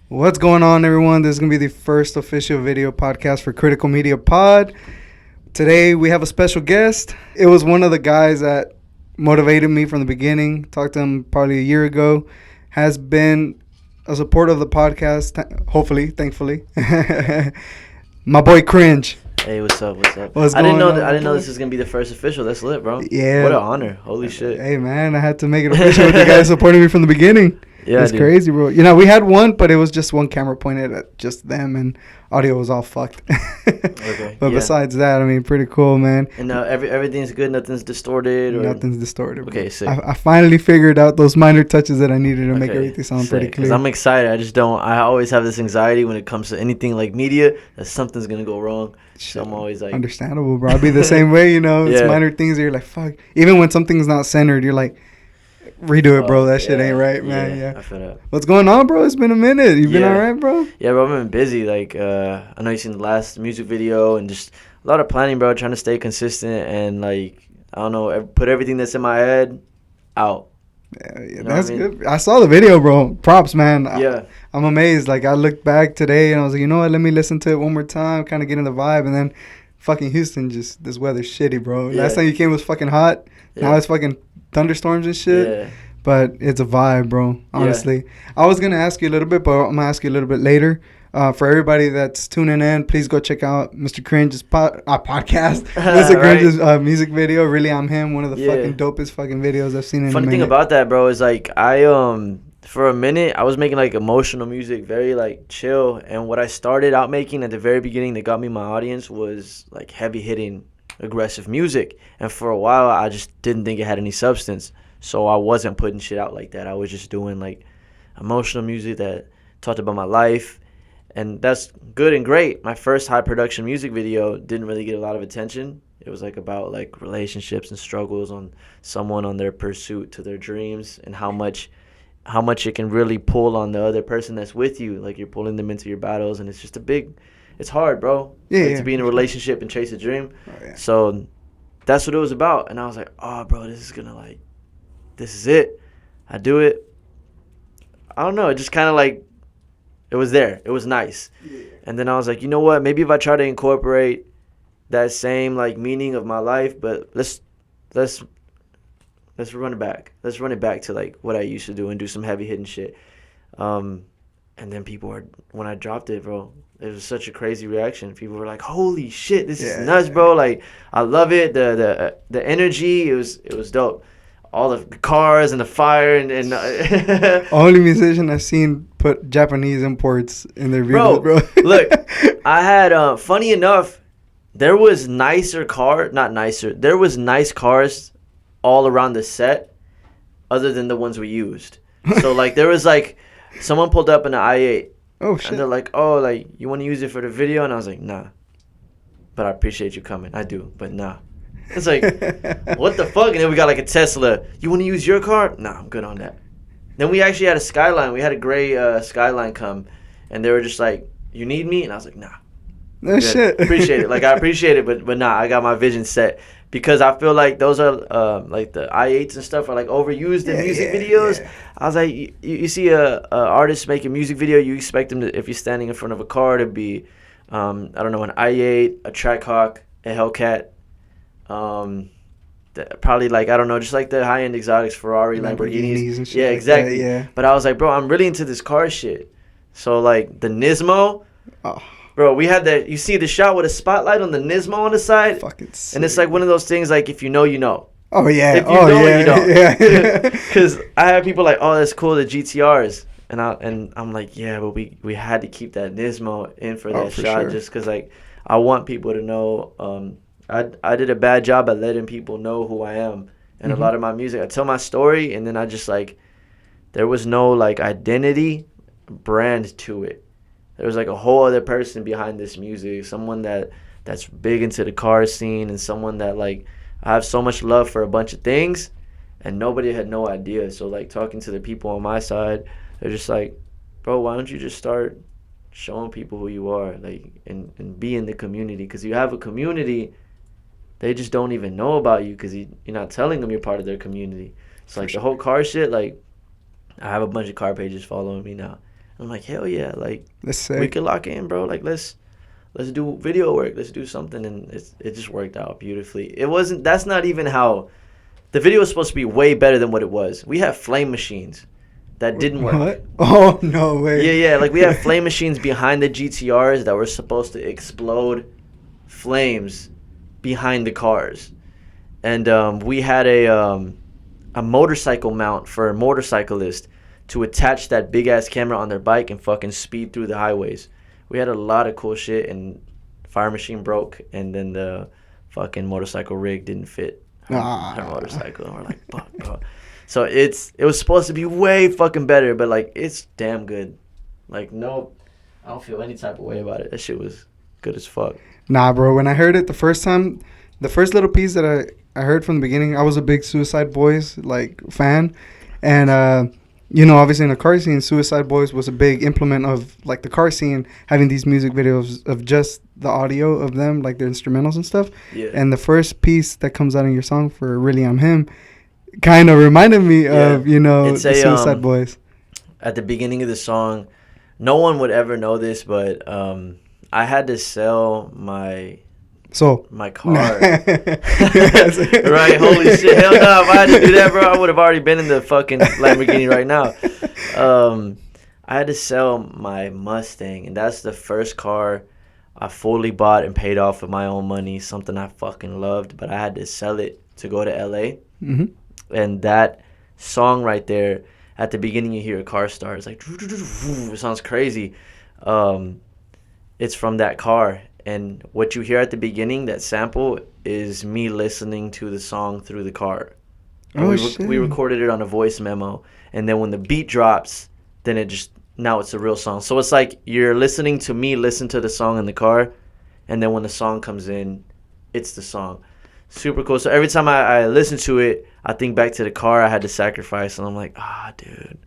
What's going on, everyone? This is going to be the first official video podcast for CriticalMediaPod. Today, we have a special guest. It was one of the guys that motivated me from the beginning. Talked to him probably a year ago. Has been a supporter of the podcast, hopefully, thankfully. My boy Kringe. Hey, what's up? What's up? What's I didn't know going on, I didn't know boy? this was gonna be the first official. That's lit, bro. Yeah. What an honor. Holy shit. Hey, man, I had to make it official with the guys supporting me from the beginning. Yeah, It's dude. crazy, bro. You know, we had one, but it was just one camera pointed at just them, and audio was all fucked. Okay. But yeah. besides that, I mean, pretty cool, man. And everything's good. Nothing's distorted. Or... Nothing's distorted. Bro. Okay, sick. I finally figured out those minor touches that I needed to make Okay, everything sound sick. pretty 'Cause clear. I'm excited. I just don't. I always have this anxiety when it comes to anything like media that something's gonna go wrong. So I'm always like, Understandable, bro. I'll be the same way, you know. It's Yeah. minor things that you're like, fuck. Even when something's not centered, you're like, redo it, bro. That shit ain't right, man. Yeah. I feel that. What's going on, bro? It's been a minute. You been Yeah. all right, bro? Yeah, bro. I've been busy. Like, I know you seen the last music video and just a lot of planning, bro. Trying to stay consistent and like, I don't know, put everything that's in my head out. Yeah, You know that's what I mean? good. I saw the video, bro. Props, man. Yeah. I'm amazed. Like, I looked back today and I was like, you know what? Let me listen to it one more time, kind of get in the vibe. And then fucking Houston, just this weather's shitty, bro. Yeah. Last time you came was fucking hot. Now Yeah. it's fucking thunderstorms and shit. Yeah. But it's a vibe, bro. Honestly. I was going to ask you a little bit, but I'm going to ask you a little bit later. For everybody that's tuning in, please go check out Mr. Cringe's podcast. Mr. Right. Cringe's music video. Really, I'm him. One of the Yeah. fucking dopest fucking videos I've seen in a Funny minute. thing about that, bro, is like I for a minute I was making like emotional music, very like chill, and what I started out making at the very beginning that got me my audience was like heavy hitting aggressive music, and for a while I just didn't think it had any substance, so I wasn't putting shit out like that. I was just doing like emotional music that talked about my life, and that's good and great. My first high production music video didn't really get a lot of attention. It was like about like relationships and struggles on someone on their pursuit to their dreams, and how much it can really pull on the other person that's with you. Like you're pulling them into your battles, and it's just it's hard, bro. Yeah, Like, yeah. to be in a relationship and chase a dream. Oh, yeah. So that's what it was about, and I was like, oh, bro, this is it. I do it. I don't know. It just kind of like, it was there. It was nice. Yeah. And then I was like, you know what? Maybe if I try to incorporate that same like meaning of my life, but let's run it back. Let's run it back to like what I used to do and do some heavy hitting shit. And then when I dropped it, bro, it was such a crazy reaction. People were like, holy shit, this is nuts, bro. Like, I love it. The energy, it was dope. All the cars and the fire and Only musician I've seen put Japanese imports in their videos, bro. Look, I had funny enough, there was nice cars all around the set other than the ones we used. So like there was like someone pulled up in an i8 Oh shit. and they're like, oh, like you want to use it for the video? And I was like, nah, but I appreciate you coming. I do, but nah. It's like, what the fuck? And then we got like a Tesla. You want to use your car? Nah, I'm good on that. Then we actually had a Skyline. We had a gray Skyline come, and they were just like, you need me? And I was like, nah. No Good. shit. Appreciate it. Like, I appreciate it, but nah, I got my vision set. Because I feel like those are, like the i8s and stuff are like overused in music videos. Yeah. I was like, you see a artist make a music video, you expect them to, if you're standing in front of a car, to be, I don't know, an i8, a Trackhawk, a Hellcat, probably like, I don't know, just like the high-end exotics, Ferrari, Lamborghinis. And shit Yeah, like exactly. that, yeah. But I was like, bro, I'm really into this car shit. So like the Nismo, Oh, bro, we had that. You see the shot with a spotlight on the Nismo on the side, fucking sick. and it's like one of those things. Like if you know, you know. Oh yeah. If you oh don't, yeah. you don't. Yeah. Because I have people like, oh, that's cool, the GTRs, and I'm like, yeah, but we had to keep that Nismo in for that for shot, sure. just because like I want people to know. I did a bad job at letting people know who I am, and a lot of my music, I tell my story, and then I just like, there was no like identity brand to it. There was like a whole other person behind this music, someone that's big into the car scene, and someone that like I have so much love for a bunch of things, and nobody had no idea. So like talking to the people on my side, they're just like, bro, why don't you just start showing people who you are, like, and be in the community? Because you have a community, they just don't even know about you because you're not telling them you're part of their community. So like the whole car shit, like I have a bunch of car pages following me now. I'm like, hell yeah, like That's sick. we could lock in, bro. Like let's do video work. Let's do something, and it just worked out beautifully. It wasn't. That's not even how the video was supposed to be. Way better than what it was. We have flame machines that didn't work. What? Oh, no way. Yeah. Like we have flame machines behind the GTRs that were supposed to explode flames behind the cars, and we had a motorcycle mount for a motorcyclist to attach that big ass camera on their bike and fucking speed through the highways. We had a lot of cool shit, and fire machine broke, and then the fucking motorcycle rig didn't fit her motorcycle, and we're like, fuck, bro. So it was supposed to be way fucking better, but like it's damn good. Like no, I don't feel any type of way about it. That shit was good as fuck. Nah, bro. When I heard it the first time, the first little piece that I heard from the beginning, I was a big Suicide Boys like fan, and you know, obviously in the car scene, Suicide Boys was a big implement of like the car scene, having these music videos of just the audio of them, like their instrumentals and stuff. Yeah. And the first piece that comes out in your song for Really I'm Him kind of reminded me of, you know, It's the Suicide Boys. At the beginning of the song, no one would ever know this, but I had to sell my car. Right, holy shit, hell no. If I had to do that, bro, I would have already been in the fucking Lamborghini right now. I had to sell my Mustang, and that's the first car I fully bought and paid off with my own money, something I fucking loved, but I had to sell it to go to LA. Mm-hmm. And that song right there, at the beginning you hear a car start, it's like, it sounds crazy. It's from that car. And what you hear at the beginning, that sample, is me listening to the song through the car. And we recorded it on a voice memo. And then when the beat drops, then now it's a real song. So it's like you're listening to me listen to the song in the car. And then when the song comes in, it's the song. Super cool. So every time I listen to it, I think back to the car I had to sacrifice. And I'm like, dude.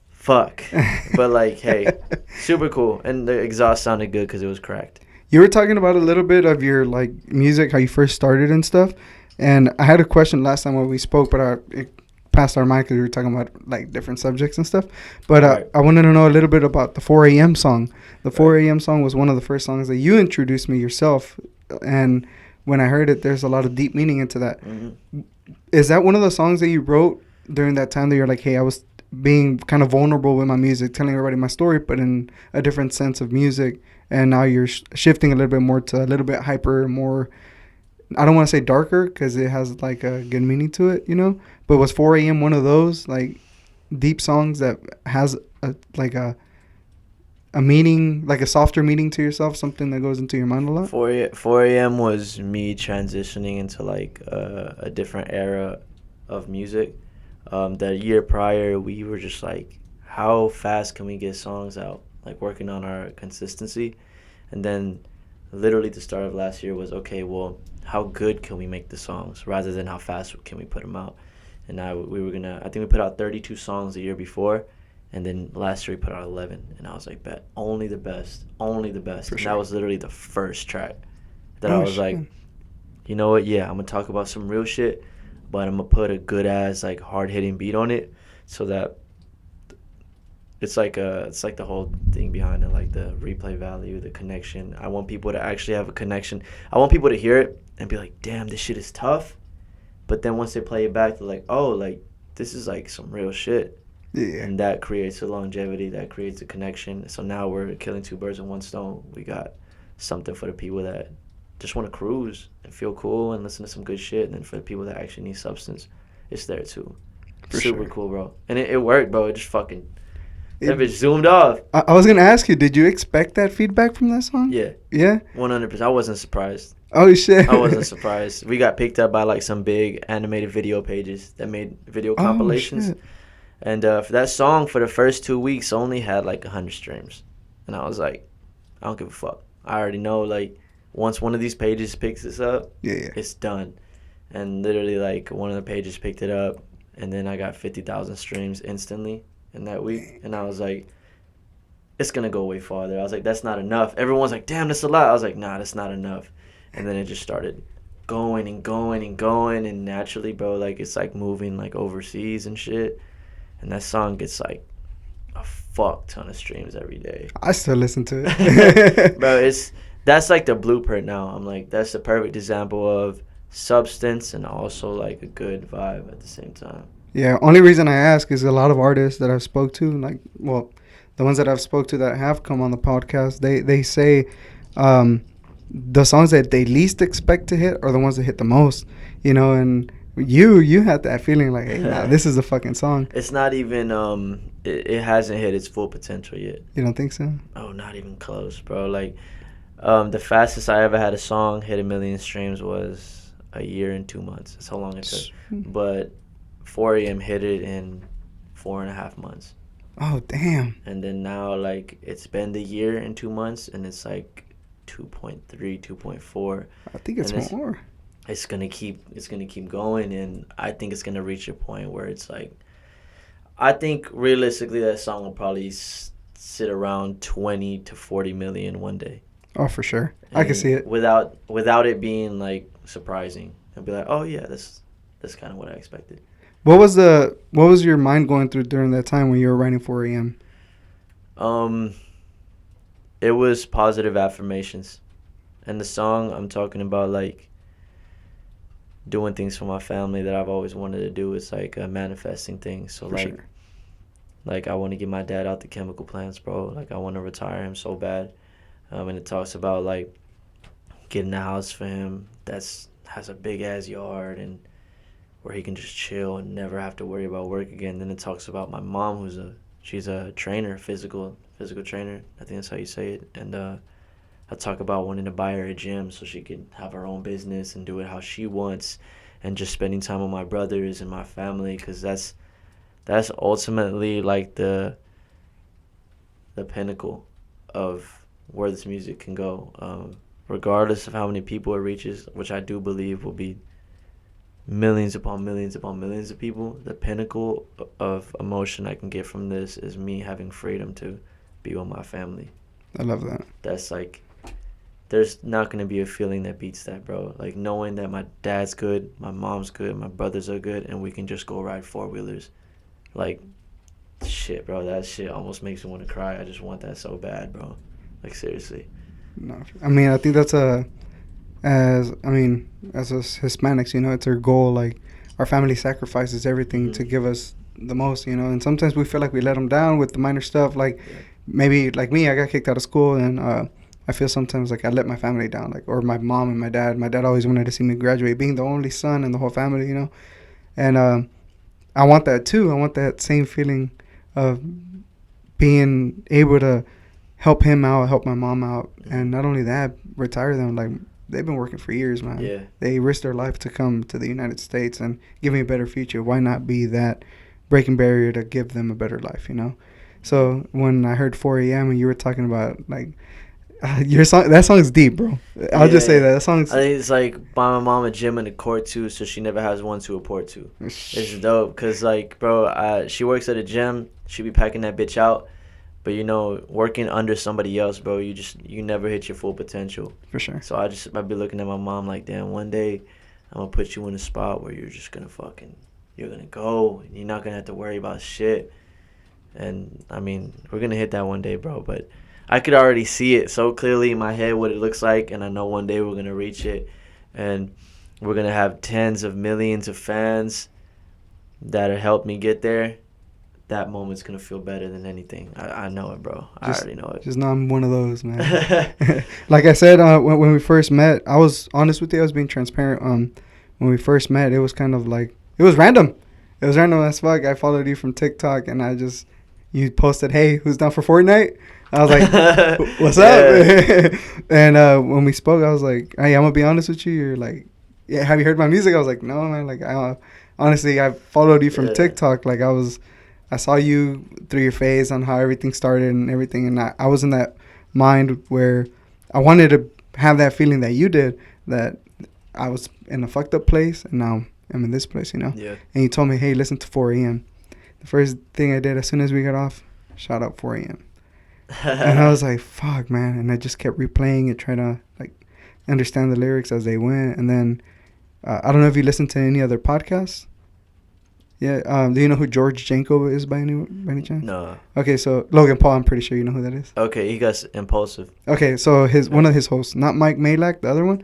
Fuck. But like, hey, super cool. And the exhaust sounded good because it was cracked. You were talking about a little bit of your like music, how you first started and stuff. And I had a question last time when we spoke, but it passed our mind because we were talking about like different subjects and stuff. But Right. I wanted to know a little bit about the 4 a.m. song. The 4 a.m. song was one of the first songs that you introduced me yourself. And when I heard it, there's a lot of deep meaning into that. Mm-hmm. Is that one of the songs that you wrote during that time that you're like, hey, I was being kind of vulnerable with my music, telling everybody my story, but in a different sense of music, and now you're shifting a little bit more to a little bit hyper, more, I don't want to say darker because it has like a good meaning to it, you know, but was 4 a.m. one of those like deep songs that has a meaning, like a softer meaning to yourself, something that goes into your mind a lot? 4 a.m. was me transitioning into like a different era of music. The year prior, we were just like, how fast can we get songs out? Like working on our consistency. And then literally the start of last year was, okay, well, how good can we make the songs rather than how fast can we put them out? And I think we put out 32 songs the year before. And then last year we put out 11. And I was like, bet, only the best. For sure. That was literally the first track that I was like, you know what? Yeah, I'm going to talk about some real shit, but I'm going to put a good ass, like, hard-hitting beat on it so that it's like the whole thing behind it, like the replay value, the connection. I want people to actually have a connection. I want people to hear it and be like, damn, this shit is tough. But then once they play it back, they're like, oh, like, this is, like, some real shit. Yeah. And that creates a longevity, that creates a connection. So now we're killing two birds with one stone. We got something for the people that just want to cruise and feel cool and listen to some good shit. And then for the people that actually need substance, it's there too. Super cool, bro. And it worked, bro. It just fucking, that bitch zoomed off. I was going to ask you, did you expect that feedback from that song? Yeah. Yeah? 100%. I wasn't surprised. Oh, shit. I wasn't surprised. We got picked up by like some big animated video pages that made video compilations. Shit. And for that song, for the first 2 weeks, only had like 100 streams. And I was like, I don't give a fuck. I already know, like, once one of these pages picks this up, it's done. And literally, like, one of the pages picked it up, and then I got 50,000 streams instantly in that week. And I was like, it's going to go way farther. I was like, that's not enough. Everyone's like, damn, that's a lot. I was like, nah, that's not enough. And then it just started going and going and going. And naturally, bro, like, it's like moving, like, overseas and shit. And that song gets like a fuck ton of streams every day. I still listen to it. Bro, that's like the blueprint now. I'm like, that's the perfect example of substance and also like a good vibe at the same time. Yeah, only reason I ask is a lot of artists that I've spoke to, like, well, the ones that I've spoke to that have come on the podcast, they say the songs that they least expect to hit are the ones that hit the most, you know, and you had that feeling like, hey, nah, this is a fucking song. It's not even it hasn't hit its full potential yet. You don't think so? Oh, not even close, bro. Like the fastest I ever had a song hit 1 million streams was a year and 2 months. That's how long it took. But 4 a.m. hit it in 4.5 months. Oh, damn. And then now, like, it's been the year and 2 months, and it's like 2.3, 2.4. I think it's more. It's gonna keep going, and I think it's gonna reach a point where it's like, I think realistically that song will probably sit around 20 to 40 million one day. Oh, for sure. And I can see it. Without it being like surprising. I'd be like, oh yeah, that's kind of what I expected. What was your mind going through during that time when you were writing 4 a.m.? It was positive affirmations. And the song, I'm talking about like doing things for my family that I've always wanted to do. It's like manifesting things. So For like sure. like I want to get my dad out the chemical plants, bro. Like I want to retire him so bad. And it talks about like getting a house for him has a big ass yard and where he can just chill and never have to worry about work again. Then it talks about my mom, she's a trainer, physical trainer. I think that's how you say it. And I talk about wanting to buy her a gym so she can have her own business and do it how she wants, and just spending time with my brothers and my family, because that's ultimately like the pinnacle of where this music can go. Regardless of how many people it reaches, which I do believe will be millions upon millions upon millions of people, the pinnacle of emotion I can get from this is me having freedom to be with my family. I love that. That's like, there's not going to be a feeling that beats that, bro. Like knowing that my dad's good, my mom's good, my brothers are good, and we can just go ride four-wheelers. Like, shit, bro, that shit almost makes me want to cry. I just want that so bad, bro. Like, seriously. No, I mean, I think that's as us Hispanics, you know, it's our goal. Like, our family sacrifices everything to give us the most, you know, and sometimes we feel like we let them down with the minor stuff. Like, maybe, like me, I got kicked out of school, and I feel sometimes like I let my family down, like, or my mom and my dad. My dad always wanted to see me graduate, being the only son in the whole family, you know, and I want that too. I want that same feeling of being able to help him out, help my mom out, and not only that, retire them. Like, they've been working for years, man. Yeah. They risked their life to come to the United States and give me a better future. Why not be that breaking barrier to give them a better life, you know? So when I heard 4 a.m. and you were talking about, like, your song, that song's deep, bro. I'll just say that song's. I think it's like buy my mom a gym and a court too, so she never has one to report to. It's dope, cause like, bro, she works at a gym. She be packing that bitch out, but you know, working under somebody else, bro, you never hit your full potential. For sure. So I'd be looking at my mom like, damn, one day I'm gonna put you in a spot where you're just gonna you're gonna go and you're not gonna have to worry about shit. And I mean, we're gonna hit that one day, bro, but I could already see it so clearly in my head what it looks like, and I know one day we're going to reach it, and we're going to have tens of millions of fans that have helped me get there. That moment's going to feel better than anything. I know it, bro. I already know it. Just know I'm one of those, man. Like I said, when we first met, I was honest with you. I was being transparent. When we first met, it was kind of like, it was random. It was random as fuck. I followed you from TikTok, and you posted, hey, who's down for Fortnite? I was like, what's up? And when we spoke, I was like, hey, I'm going to be honest with you. You're like, yeah, have you heard my music? I was like, no, man. Like, honestly, I followed you from TikTok. Like, I saw you through your phase on how everything started and everything. And I was in that mind where I wanted to have that feeling that you did, that I was in a fucked up place and now I'm in this place, you know? Yeah. And you told me, hey, listen to 4 a.m. The first thing I did as soon as we got off, shout out 4 a.m. And I was like, fuck, man. And I just kept replaying it, trying to, like, understand the lyrics as they went. And then I don't know if you listened to any other podcasts. Yeah. Do you know who George Janko is by any chance? No. Okay, so Logan Paul, I'm pretty sure you know who that is. Okay, he got impulsive. Okay, so one of his hosts, not Mike Malak, the other one.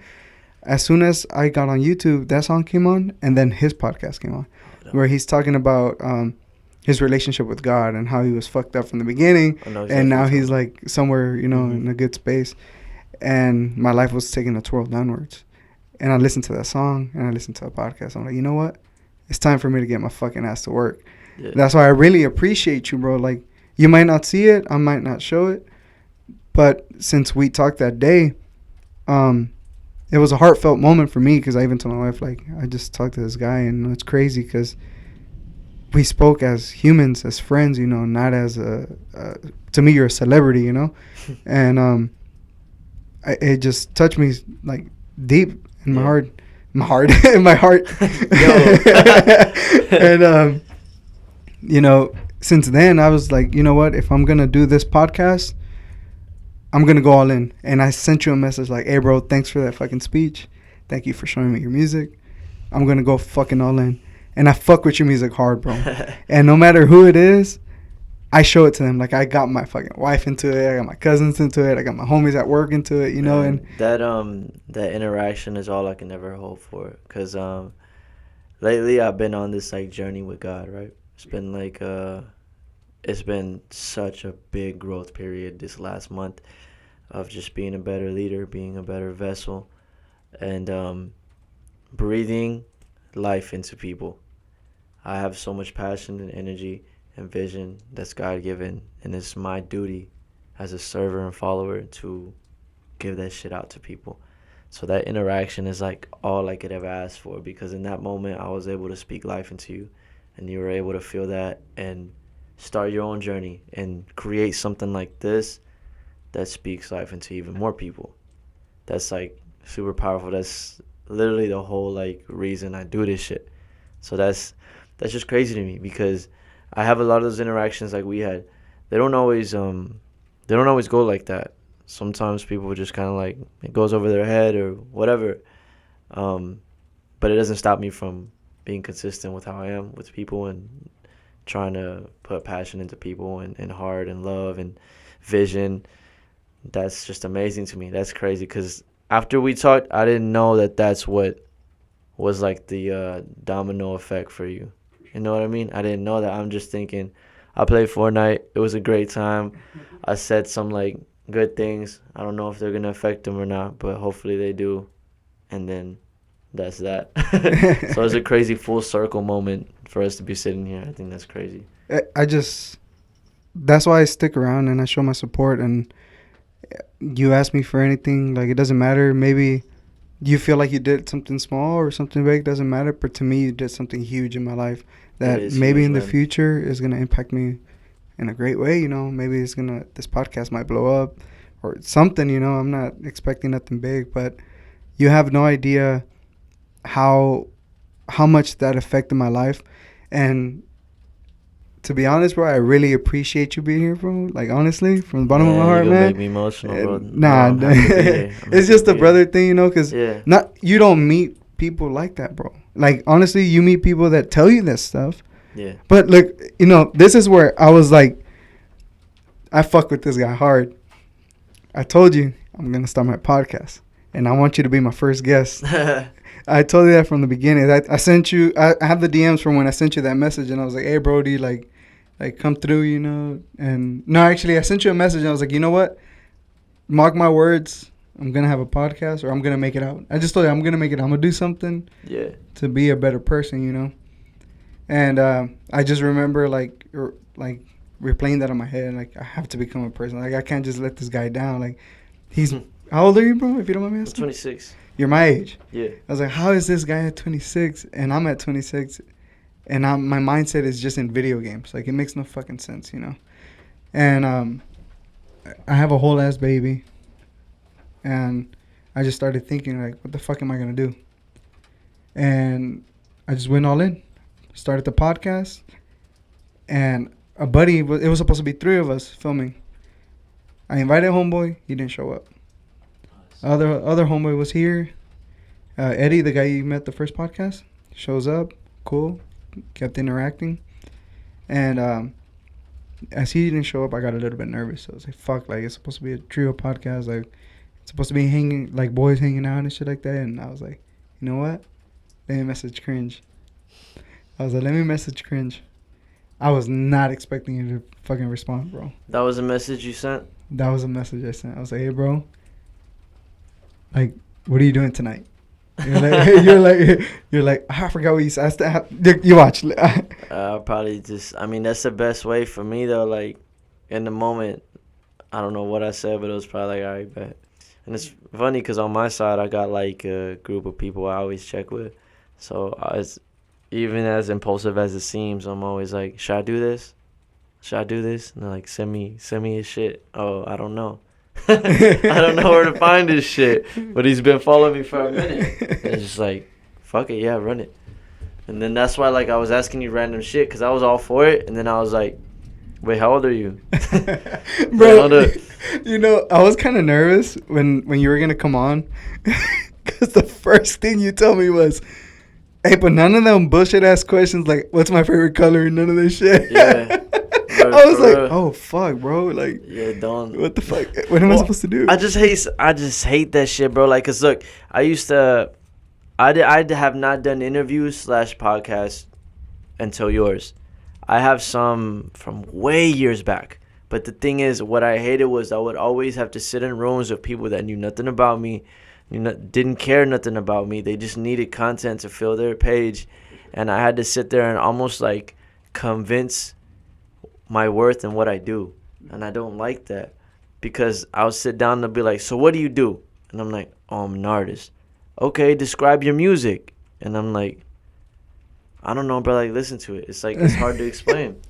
As soon as I got on YouTube, that song came on, and then his podcast came on, where he's talking about his relationship with God and how he was fucked up from the beginning, exactly, and now he's like somewhere, in a good space. And my life was taking a twirl downwards. And I listened to that song, and I listened to the podcast. I'm like, you know what? It's time for me to get my fucking ass to work. Yeah. That's why I really appreciate you, bro. Like, you might not see it, I might not show it, but since we talked that day, it was a heartfelt moment for me, because I even told my wife, like, I just talked to this guy, and it's crazy because we spoke as humans, as friends, not as to me, you're a celebrity, and it just touched me, like, deep in my heart. In my heart. And, since then, I was like, you know what? If I'm going to do this podcast, I'm going to go all in. And I sent you a message like, hey, bro, thanks for that fucking speech. Thank you for showing me your music. I'm going to go fucking all in. And I fuck with your music hard, bro. And no matter who it is, I show it to them. Like, I got my fucking wife into it. I got my cousins into it. I got my homies at work into it, and that interaction is all I can ever hope for. Because lately I've been on this, like, journey with God, right? It's been, like, it's been such a big growth period this last month of just being a better leader, being a better vessel, and breathing life into people. I have so much passion and energy and vision that's God-given, and it's my duty as a server and follower to give that shit out to people. So that interaction is like all I could ever ask for, because in that moment I was able to speak life into you, and you were able to feel that and start your own journey and create something like this that speaks life into even more people. That's like super powerful. That's literally the whole like reason I do this shit. So that's just crazy to me, because I have a lot of those interactions like we had. They don't always go like that. Sometimes people just kind of like, it goes over their head or whatever. But it doesn't stop me from being consistent with how I am with people and trying to put passion into people and heart and love and vision. That's just amazing to me. That's crazy, because after we talked, I didn't know that that's what was like the domino effect for you. You know what I mean? I didn't know that. I'm just thinking, I played Fortnite. It was a great time. I said some like good things. I don't know if they're going to affect them or not, but hopefully they do. And then that's that. So it's a crazy full circle moment for us to be sitting here. I think that's crazy. That's why I stick around and I show my support. And you ask me for anything, like, it doesn't matter. Maybe you feel like you did something small or something big, doesn't matter. But to me, you did something huge in my life that maybe huge, in the future is going to impact me in a great way. Maybe this podcast might blow up or something, I'm not expecting nothing big, but you have no idea how much that affected my life. And to be honest, bro, I really appreciate you being here, bro. Like, honestly, from the bottom of my heart, man. Make me emotional, bro. Nah, it's just a brother thing, because you don't meet people like that, bro. Like, honestly, you meet people that tell you this stuff. Yeah. But look, this is where I was like, I fuck with this guy hard. I told you I'm gonna start my podcast, and I want you to be my first guest. I told you that from the beginning. I sent you. I have the DMs from when I sent you that message, and I was like, "Hey, Brody, like come through, And no, actually, I sent you a message, and I was like, you know what? Mark my words. I'm gonna have a podcast, or I'm gonna make it out. I just told you I'm gonna make it. I'm gonna do something. Yeah. To be a better person, And I just remember like replaying that in my head. Like, I have to become a person. Like, I can't just let this guy down. Like, he's how old are you, bro? If you don't mind me asking. 26. You're my age. Yeah. I was like, how is this guy at 26 and I'm at 26, and my mindset is just in video games? Like, it makes no fucking sense, And I have a whole ass baby, and I just started thinking, like, what the fuck am I gonna do? And I just went all in. Started the podcast, and a buddy, it was supposed to be 3 of us filming. I invited homeboy, he didn't show up. Other homeboy was here. Eddie, the guy you met the first podcast, shows up. Cool. kept interacting. And as he didn't show up, I got a little bit nervous. So I was like, fuck, like, it's supposed to be a trio podcast. Like, it's supposed to be hanging, like, boys hanging out and shit like that. And I was like, you know what? Let me message Cringe. I was like, let me message Cringe. I was not expecting you to fucking respond, bro. That was a message you sent? That was a message I sent. I was like, hey, bro, like, what are you doing tonight? You're like, I forgot what you said. You watch. Probably just, I mean, that's the best way for me, though. Like, in the moment, I don't know what I said, but it was probably like, all right, bet. And it's funny because on my side, I got, like, a group of people I always check with. So, even as impulsive as it seems, I'm always like, should I do this? Should I do this? And they're like, send me his shit. Oh, I don't know. I don't know where to find this shit. But he's been following me for a minute. And it's just like, fuck it, yeah, run it. And then that's why, like, I was asking you random shit because I was all for it. And then I was like, wait, how old are you? Bro, you know, I was kind of nervous when you were going to come on. Because the first thing you told me was, hey, but none of them bullshit-ass questions like, what's my favorite color and none of this shit. Yeah. I was like, oh, fuck, bro. Like, yeah, don't. What the fuck? What am I supposed to do? I just hate that shit, bro. Like, cause look, I have not done interviews / podcasts until yours. I have some from way years back. But the thing is, what I hated was I would always have to sit in rooms with people that knew nothing about me, didn't care nothing about me. They just needed content to fill their page. And I had to sit there and almost like convince my worth and what I do. And I don't like that because I'll sit down and be like, so what do you do? And I'm like, oh, I'm an artist. Okay, describe your music. And I'm like, I don't know, but like, listen to it. It's like, it's hard to explain.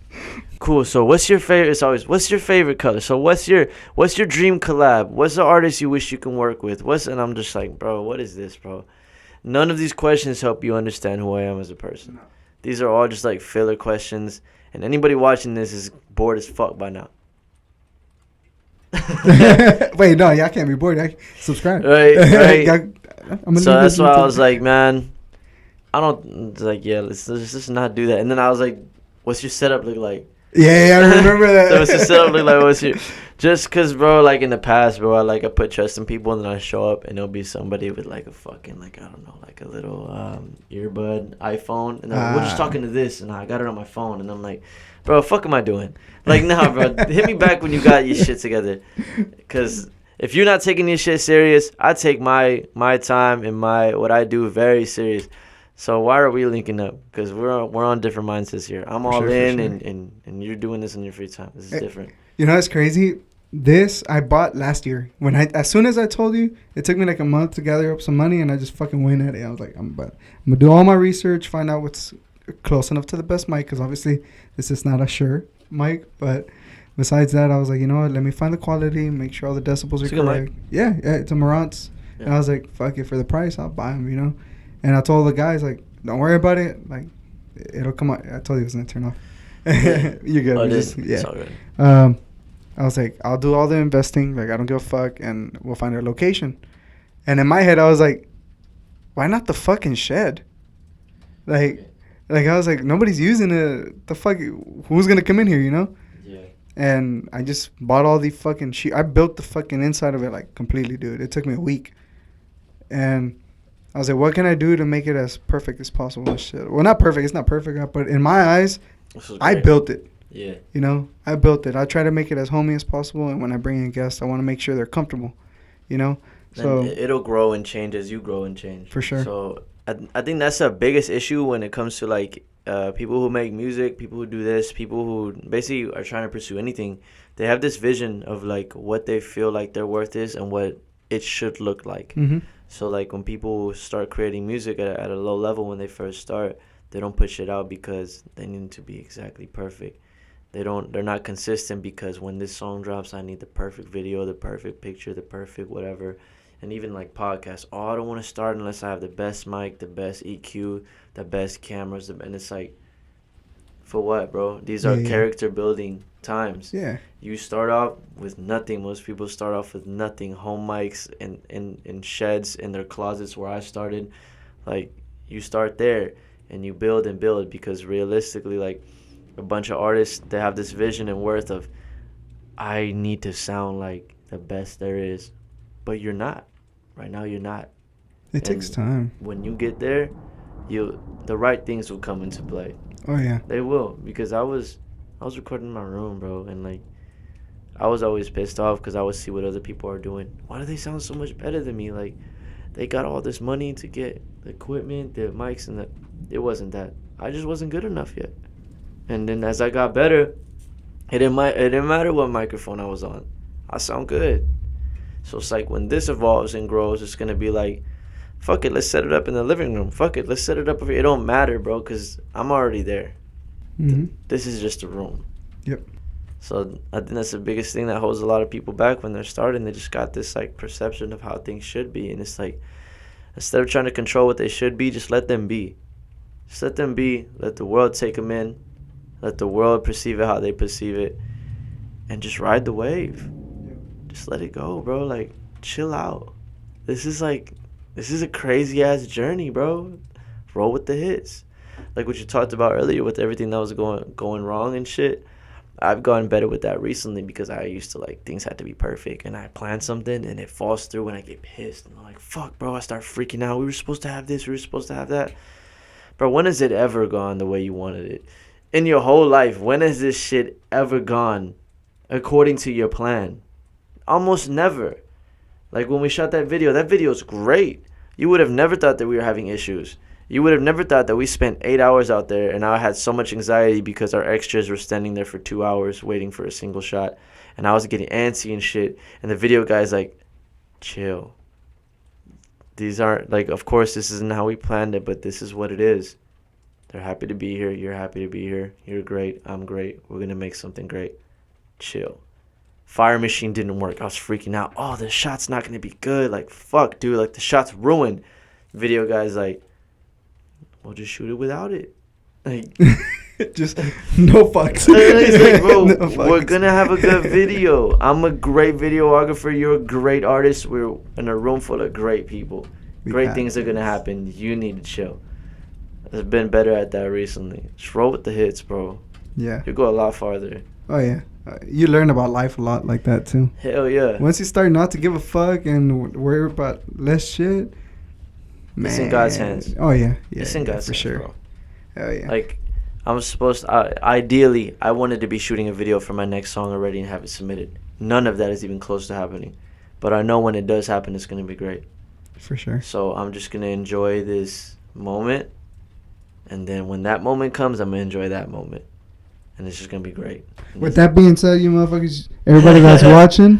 Cool. So what's your favorite? It's always, what's your favorite color? So what's your dream collab? What's the artist you wish you can work with? And I'm just like, bro, what is this, bro? None of these questions help you understand who I am as a person. No. These are all just like filler questions. And anybody watching this is bored as fuck by now. Wait, no, y'all can't be bored. I subscribe. Right. So that's why I was like, man, I don't, like, yeah, let's just not do that. And then I was like, what's your setup look like? Yeah, I remember that. So what's your setup look like? Just because, bro, like in the past, bro, I put trust in people and then I show up and it'll be somebody with like a fucking, like, I don't know, like a little earbud iPhone. And then we're just talking to this and I got it on my phone. And I'm like, bro, what the fuck am I doing? Like, nah, bro, hit me back when you got your shit together. Because if you're not taking your shit serious, I take my time and what I do very serious. So why are we linking up? Because we're on different mindsets here. I'm all in, and you're doing this in your free time. This is different. You know what's crazy? This I bought last year. As soon as I told you, it took me like a month to gather up some money, and I just fucking went at it. I was like, I'm gonna do all my research, find out what's close enough to the best mic, because obviously this is not a Shure mic. But besides that, I was like, you know what? Let me find the quality, make sure all the decibels are correct. Yeah, it's a Marantz. Yeah. And I was like, fuck it, for the price, I'll buy them, you know. And I told the guys, like, don't worry about it. Like, it'll come out. I told you it was going to turn off. You're good. It's all good. I was like, I'll do all the investing. Like, I don't give a fuck. And we'll find a location. And in my head, I was like, why not the fucking shed? Like I was like, nobody's using it. The fuck? Who's going to come in here, you know? Yeah. And I just bought all the fucking shit. I built the fucking inside of it, like, completely, dude. It took me a week. And I was like, what can I do to make it as perfect as possible and shit? Well, not perfect. It's not perfect. But in my eyes, I built it. Yeah. You know, I built it. I try to make it as homey as possible. And when I bring in guests, I want to make sure they're comfortable, you know? So and it'll grow and change as you grow and change. For sure. So I think that's the biggest issue when it comes to, like, people who make music, people who do this, people who basically are trying to pursue anything. They have this vision of, like, what they feel like their worth is and what it should look like. Mm-hmm. So, like, when people start creating music at a low level when they first start, they don't put shit out because they need to be exactly perfect. They're not consistent because when this song drops, I need the perfect video, the perfect picture, the perfect whatever. And even, like, podcasts, I don't want to start unless I have the best mic, the best EQ, the best cameras. And it's like, for what, bro? These are character building times. Yeah. You start off with nothing. Most people start off with nothing. Home mics in sheds in their closets where I started. Like, you start there. and you build and build, because realistically, like, a bunch of artists, they have this vision and worth of, I need to sound like the best there is, but you're not. Right now, you're not. It takes time. When you get there, the right things will come into play. Oh yeah, they will, because I was recording in my room, bro, and like, I was always pissed off because I would see what other people are doing. Why do they sound so much better than me? Like, they got all this money to get the equipment, the mics, and it wasn't that. I just wasn't good enough yet. And then as I got better, it didn't matter what microphone I was on. I sound good. So it's like, when this evolves and grows, it's going to be like, fuck it, let's set it up in the living room. Fuck it, let's set it up over here. It don't matter, bro, because I'm already there. Mm-hmm. This is just a room. Yep. So I think that's the biggest thing that holds a lot of people back when they're starting. They just got this like perception of how things should be. And it's like, instead of trying to control what they should be, just let them be. Just let them be. Let the world take them in. Let the world perceive it how they perceive it. And just ride the wave. Just let it go, bro. Like, chill out. This is a crazy ass journey, bro. Roll with the hits. Like what you talked about earlier with everything that was going wrong and shit. I've gotten better with that recently, because I used to, like, things had to be perfect, and I plan something and it falls through and I get pissed and I'm like, fuck, bro, I start freaking out. We were supposed to have this, we were supposed to have that. Bro, when has it ever gone the way you wanted it? In your whole life, when has this shit ever gone according to your plan? Almost never. Like, when we shot that video's great. You would have never thought that we were having issues. You would have never thought that we spent 8 hours out there and I had so much anxiety because our extras were standing there for 2 hours waiting for a single shot. And I was getting antsy and shit. And the video guy's like, chill. These aren't, like, of course, this isn't how we planned it, but this is what it is. They're happy to be here. You're happy to be here. You're great. I'm great. We're going to make something great. Chill. Fire machine didn't work. I was freaking out. Oh, the shot's not going to be good. Like, fuck, dude. Like, the shot's ruined. Video guy's like, we'll just shoot it without it. Like, just no fucks. He's like, bro, No fucks. We're gonna have a good video. I'm a great videographer. You're a great artist. We're in a room full of great people. Great things are gonna happen. You need to chill. I've been better at that recently. Just roll with the hits, bro. Yeah. You go a lot farther. Oh yeah. You learn about life a lot like that too. Hell yeah. Once you start not to give a fuck and worry about less shit, man. It's in God's hands. Oh yeah. Yeah. It's in God's for hands, sure. bro. Hell yeah. Like, I'm supposed to, ideally, I wanted to be shooting a video for my next song already and have it submitted. None of that is even close to happening. But I know when it does happen, it's going to be great. For sure. So I'm just going to enjoy this moment. And then when that moment comes, I'm going to enjoy that moment. And it's just going to be great. With that being said, you motherfuckers, everybody that's watching,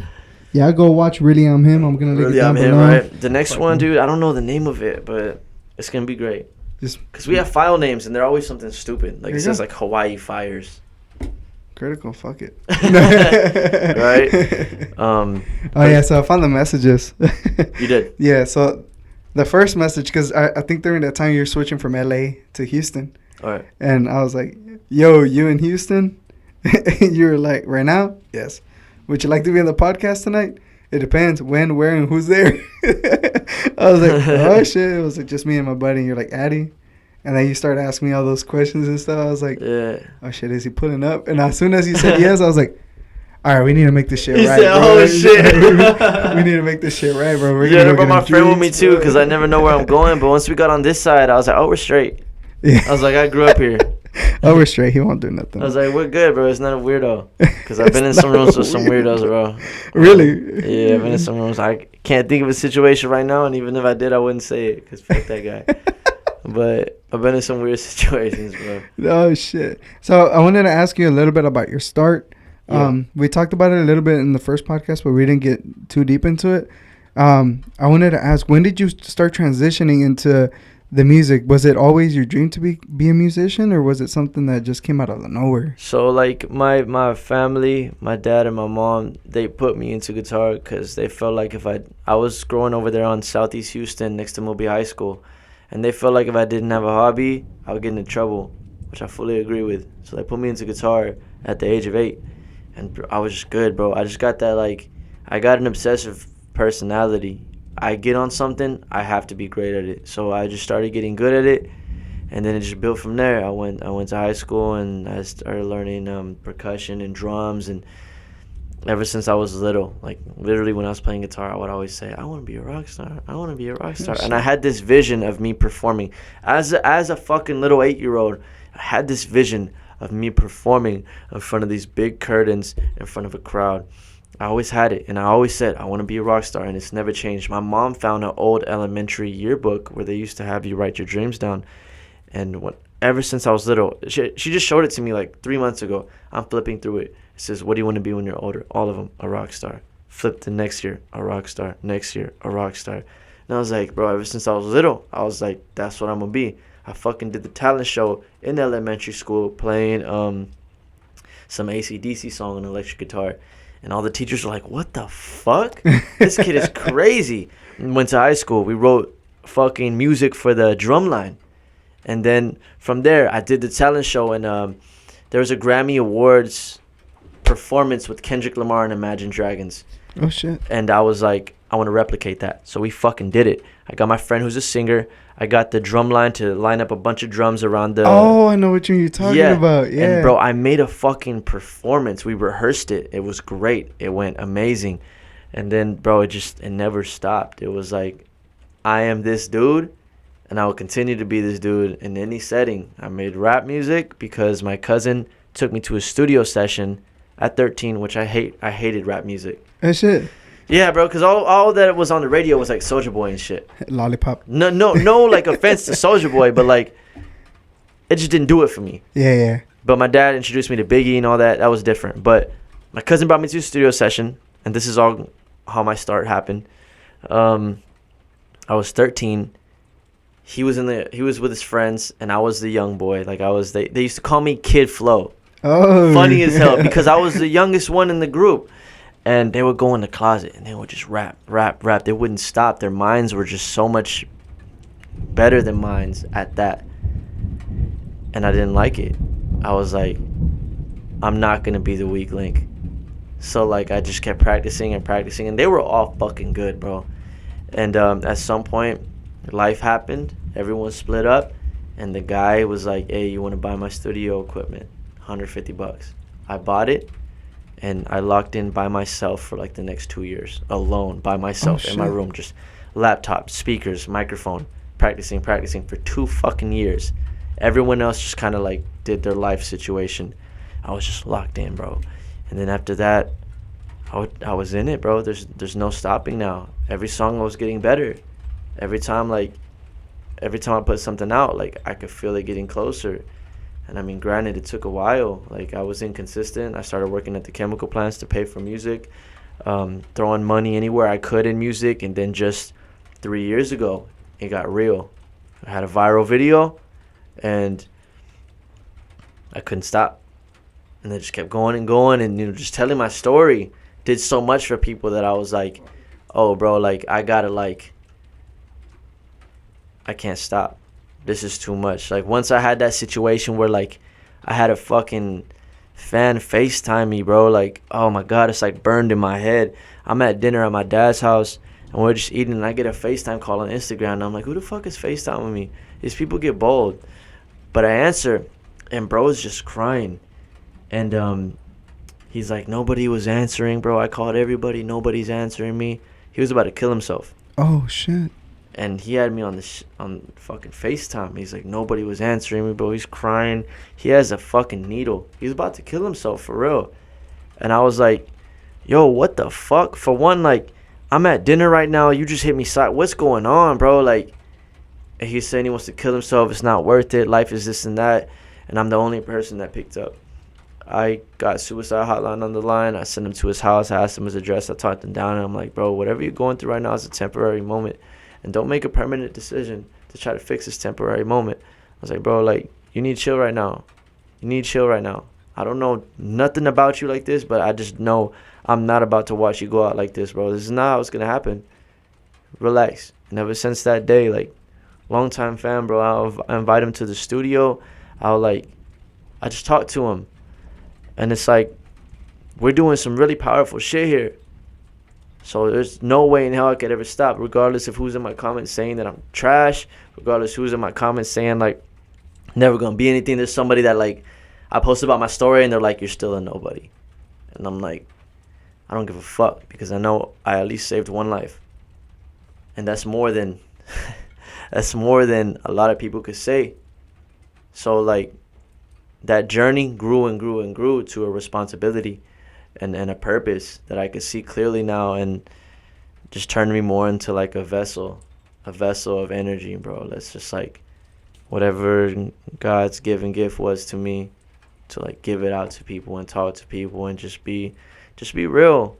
yeah, go watch Really I'm Him. I'm going to link it down below. Right? The next one, dude, I don't know the name of it, but it's going to be great. Because we have file names, and they're always something stupid. Like, it says, like, Hawaii Fires. Critical, fuck it. Right? Oh, yeah, so I found the messages. You did? Yeah, so the first message, because I think during that time you were switching from L.A. to Houston. All right. And I was like, yo, you in Houston? You were like, right now? Yes. Would you like to be on the podcast tonight? It depends when, where, and who's there. I was like, oh, shit. It was like just me and my buddy. And you're like, Addy? And then you started asking me all those questions and stuff. I was like, yeah. Oh, shit, is he pulling up? And as soon as you said yes, I was like, all right, we need to make this shit He right, said, bro. oh, shit. We need to make this shit right, bro. Yeah, I brought my friend with me, too, because I never know where I'm going. But once we got on this side, I was like, oh, we're straight. Yeah. I was like, I grew up here. Oh, we're straight. He won't do nothing. I was like, we're good, bro. It's not a weirdo. Because I've been in some rooms with some weirdos, bro. Really? Yeah, I've been in some rooms. I can't think of a situation right now, and even if I did, I wouldn't say it, because fuck that guy. But I've been in some weird situations, bro. Oh, shit. So I wanted to ask you a little bit about your start. Yeah. We talked about it a little bit in the first podcast, but we didn't get too deep into it. I wanted to ask, when did you start transitioning into the music? Was it always your dream to be a musician, or was it something that just came out of nowhere? So, like, my family, my dad and my mom, they put me into guitar because they felt like if I was growing over there on Southeast Houston next to Moby High School, and they felt like if I didn't have a hobby, I would get into trouble, which I fully agree with. So they put me into guitar at the age of 8, and I was just good, bro. I just got that, like, I got an obsessive personality. I get on something, I have to be great at it. So I just started getting good at it. And then it just built from there. I went to high school and I started learning percussion and drums. And ever since I was little, like literally when I was playing guitar, I would always say, I want to be a rock star. I want to be a rock star. And I had this vision of me performing. As a fucking little 8-year-old, I had this vision of me performing in front of these big curtains in front of a crowd. I always had it, and I always said I want to be a rock star, and it's never changed. My mom found an old elementary yearbook where they used to have you write your dreams down, and ever since I was little, she just showed it to me like 3 months ago. I'm flipping through it. It says, what do you want to be when you're older? All of them, a rock star. Flip to next year, a rock star. Next year, a rock star. And I was like, bro, ever since I was little, I was like, that's what I'm going to be. I fucking did the talent show in elementary school playing some AC/DC song on electric guitar. And all the teachers were like, what the fuck? This kid is crazy. And went to high school. We wrote fucking music for the drum line. And then from there, I did the talent show. And there was a Grammy Awards performance with Kendrick Lamar and Imagine Dragons. Oh, shit. And I was like, I want to replicate that. So we fucking did it. I got my friend who's a singer. I got the drum line to line up a bunch of drums around the... Oh, I know what you're talking about. Yeah. And, bro, I made a fucking performance. We rehearsed it. It was great. It went amazing. And then, bro, it never stopped. It was like, I am this dude, and I will continue to be this dude in any setting. I made rap music because my cousin took me to a studio session at 13, which I hated rap music. That shit. Yeah, bro, because all that was on the radio was like Soulja Boy and shit. Lollipop. No, like offense to Soulja Boy, but like it just didn't do it for me. Yeah. But my dad introduced me to Biggie and all that. That was different. But my cousin brought me to a studio session, and this is all how my start happened. I was 13. He was with his friends, and I was the young boy. Like they used to call me Kid Flo. Oh. Funny as hell because I was the youngest one in the group. And they would go in the closet and they would just rap. They wouldn't stop. Their minds were just so much better than mine at that. And I didn't like it. I was like, I'm not going to be the weak link. So, like, I just kept practicing. And they were all fucking good, bro. And at some point, life happened. Everyone split up. And the guy was like, hey, you want to buy my studio equipment? $150. I bought it. And I locked in by myself for like the next 2 years, alone, by myself in my room, just laptop, speakers, microphone, practicing for 2 fucking years. Everyone else just kind of like did their life situation. I was just locked in, bro. And then after that, I was in it, bro. There's no stopping now. Every song I was getting better. Every time I put something out, like I could feel it getting closer. And I mean, granted, it took a while. Like, I was inconsistent. I started working at the chemical plants to pay for music, throwing money anywhere I could in music. And then just 3 years ago, it got real. I had a viral video, and I couldn't stop. And I just kept going and going. And, just telling my story did so much for people that I was like, oh, bro, like, I can't stop. This is too much. Like, once I had that situation where, like, I had a fucking fan FaceTime me, bro. Like, oh, my God, it's, like, burned in my head. I'm at dinner at my dad's house, and we're just eating, and I get a FaceTime call on Instagram, and I'm like, who the fuck is FaceTiming me? These people get bold. But I answer, and bro is just crying. And he's like, nobody was answering, bro. I called everybody. Nobody's answering me. He was about to kill himself. Oh, shit. And he had me on fucking FaceTime. He's like, nobody was answering me, bro. He's crying. He has a fucking needle. He's about to kill himself for real. And I was like, yo, what the fuck? For one, like, I'm at dinner right now. You just hit me side. What's going on, bro? Like, he's saying he wants to kill himself. It's not worth it. Life is this and that. And I'm the only person that picked up. I got suicide hotline on the line. I sent him to his house. I asked him his address. I talked him down. And I'm like, bro, whatever you're going through right now is a temporary moment. And don't make a permanent decision to try to fix this temporary moment. I was like, bro, like, you need to chill right now. I don't know nothing about you like this, but I just know I'm not about to watch you go out like this, bro. This is not how it's going to happen. Relax. And ever since that day, like, long-time fan, bro, I invite him to the studio. I just talk to him. And it's like, we're doing some really powerful shit here. So there's no way in hell I could ever stop, regardless of who's in my comments saying that I'm trash, regardless who's in my comments saying, like, Never gonna be anything. There's somebody that like I post about my story and they're like, you're still a nobody. And I'm like, I don't give a fuck because I know I at least saved one life. And that's more than that's more than a lot of people could say. So like that journey grew and grew and grew to a responsibility and a purpose that I could see clearly now, and just turned me more into like a vessel of energy, bro. That's just like whatever God's given gift was to me, to like give it out to people and talk to people and just be real.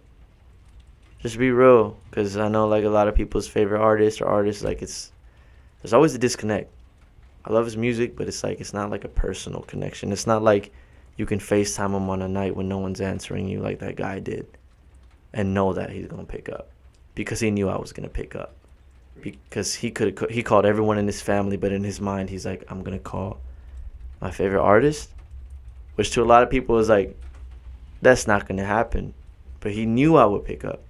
Just be real, because I know like a lot of people's favorite artists or artists, like there's always a disconnect. I love his music, but it's like it's not like a personal connection. It's not like you can FaceTime him on a night when no one's answering you like that guy did and know that he's going to pick up because he knew I was going to pick up. Because he called everyone in his family, but in his mind he's like, I'm going to call my favorite artist, which to a lot of people is like, that's not going to happen. But he knew I would pick up.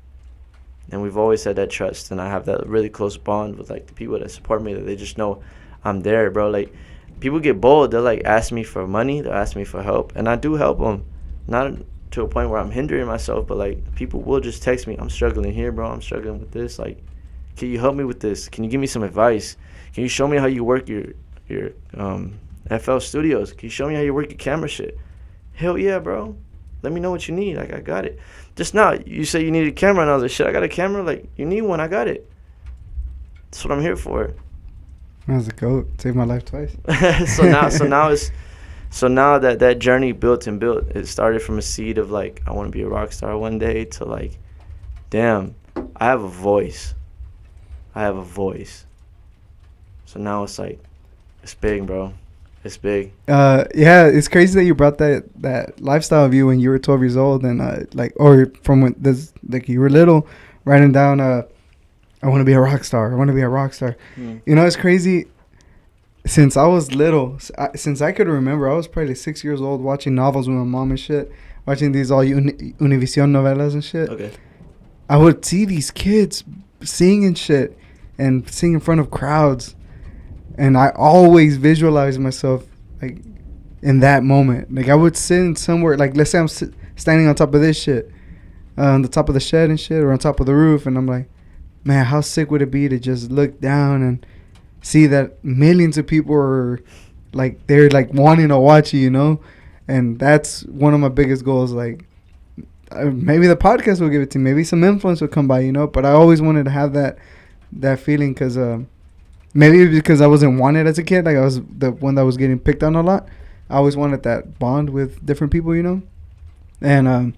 And we've always had that trust, and I have that really close bond with like the people that support me, that they just know I'm there, bro. Like, people get bold. They'll like ask me for money, they'll ask me for help, and I do help them. Not to a point where I'm hindering myself, but like people will just text me, I'm struggling here, bro. I'm struggling with this. Like, can you help me with this? Can you give me some advice? Can you show me how you work your FL Studios? Can you show me how you work your camera shit? Hell yeah, bro. Let me know what you need. Like, I got it. Just now, you say you need a camera and I was like, shit, I got a camera. Like, you need one, I got it. That's what I'm here for. That was a goat. Saved my life twice. So now that journey built. It started from a seed of like, I want to be a rock star one day, to like, damn, I have a voice. So now it's like, it's big, bro. It's big. Yeah, it's crazy that you brought that lifestyle of you when you were 12 years old, and like, or from when this, like, you were little, writing down I want to be a rock star. You know, it's crazy. Since I was little, since I could remember, I was probably 6 years old, watching novels with my mom and shit, watching these all Univision novelas and shit. Okay. I would see these kids sing and shit, and sing in front of crowds, and I always visualized myself like in that moment. Like, I would sit somewhere, like, let's say I'm standing on top of this shit, on the top of the shed and shit, or on top of the roof, and I'm like, man, how sick would it be to just look down and see that millions of people are like, they're like wanting to watch you, you know? And that's one of my biggest goals. Like, maybe the podcast will give it to me, maybe some influence will come by, you know? But I always wanted to have that feeling, because maybe because I wasn't wanted as a kid, like I was the one that was getting picked on a lot. I always wanted that bond with different people, you know? And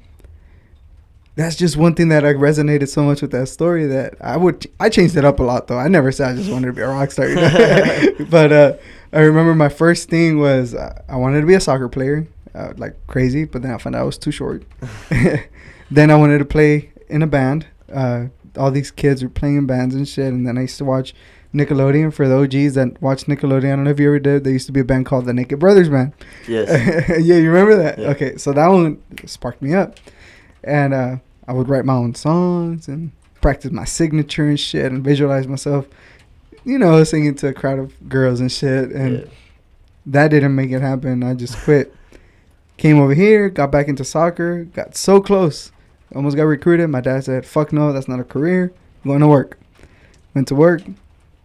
that's just one thing that I resonated so much with that story, that I changed it up a lot, though. I never said I just wanted to be a rock star, you know? But I remember my first thing was I wanted to be a soccer player, like crazy, but then I found out I was too short. Then I wanted to play in a band. All these kids were playing in bands and shit, and then I used to watch Nickelodeon. For the OGs that watch Nickelodeon, I don't know if you ever did, there used to be a band called the Naked Brothers Band. Yes. Yeah, you remember that? Yeah. Okay, so that one sparked me up. And I would write my own songs and practice my signature and shit, and visualize myself, you know, singing to a crowd of girls and shit. And that didn't make it happen. I just quit. Came over here, got back into soccer, got so close. Almost got recruited. My dad said, fuck no, that's not a career. I'm going to work. Went to work.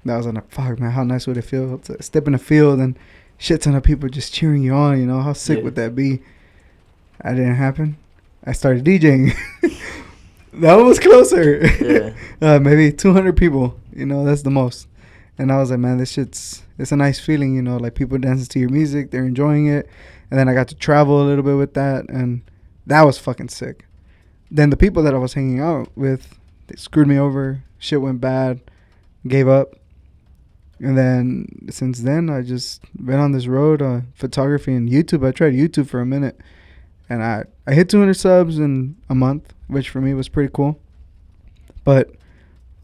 That was on a, fuck, man, how nice would it feel to step in the field and shit ton of people just cheering you on, you know? How sick would that be? That didn't happen. I started DJing. That was closer. Yeah. Maybe 200 people, you know, that's the most. And I was like, man, it's a nice feeling, you know, like people dancing to your music, they're enjoying it. And then I got to travel a little bit with that, and that was fucking sick. Then the people that I was hanging out with, they screwed me over. Shit went bad. Gave up. And then since then, I just been on this road, photography and YouTube. I tried YouTube for a minute, and I hit 200 subs in a month, which for me was pretty cool. But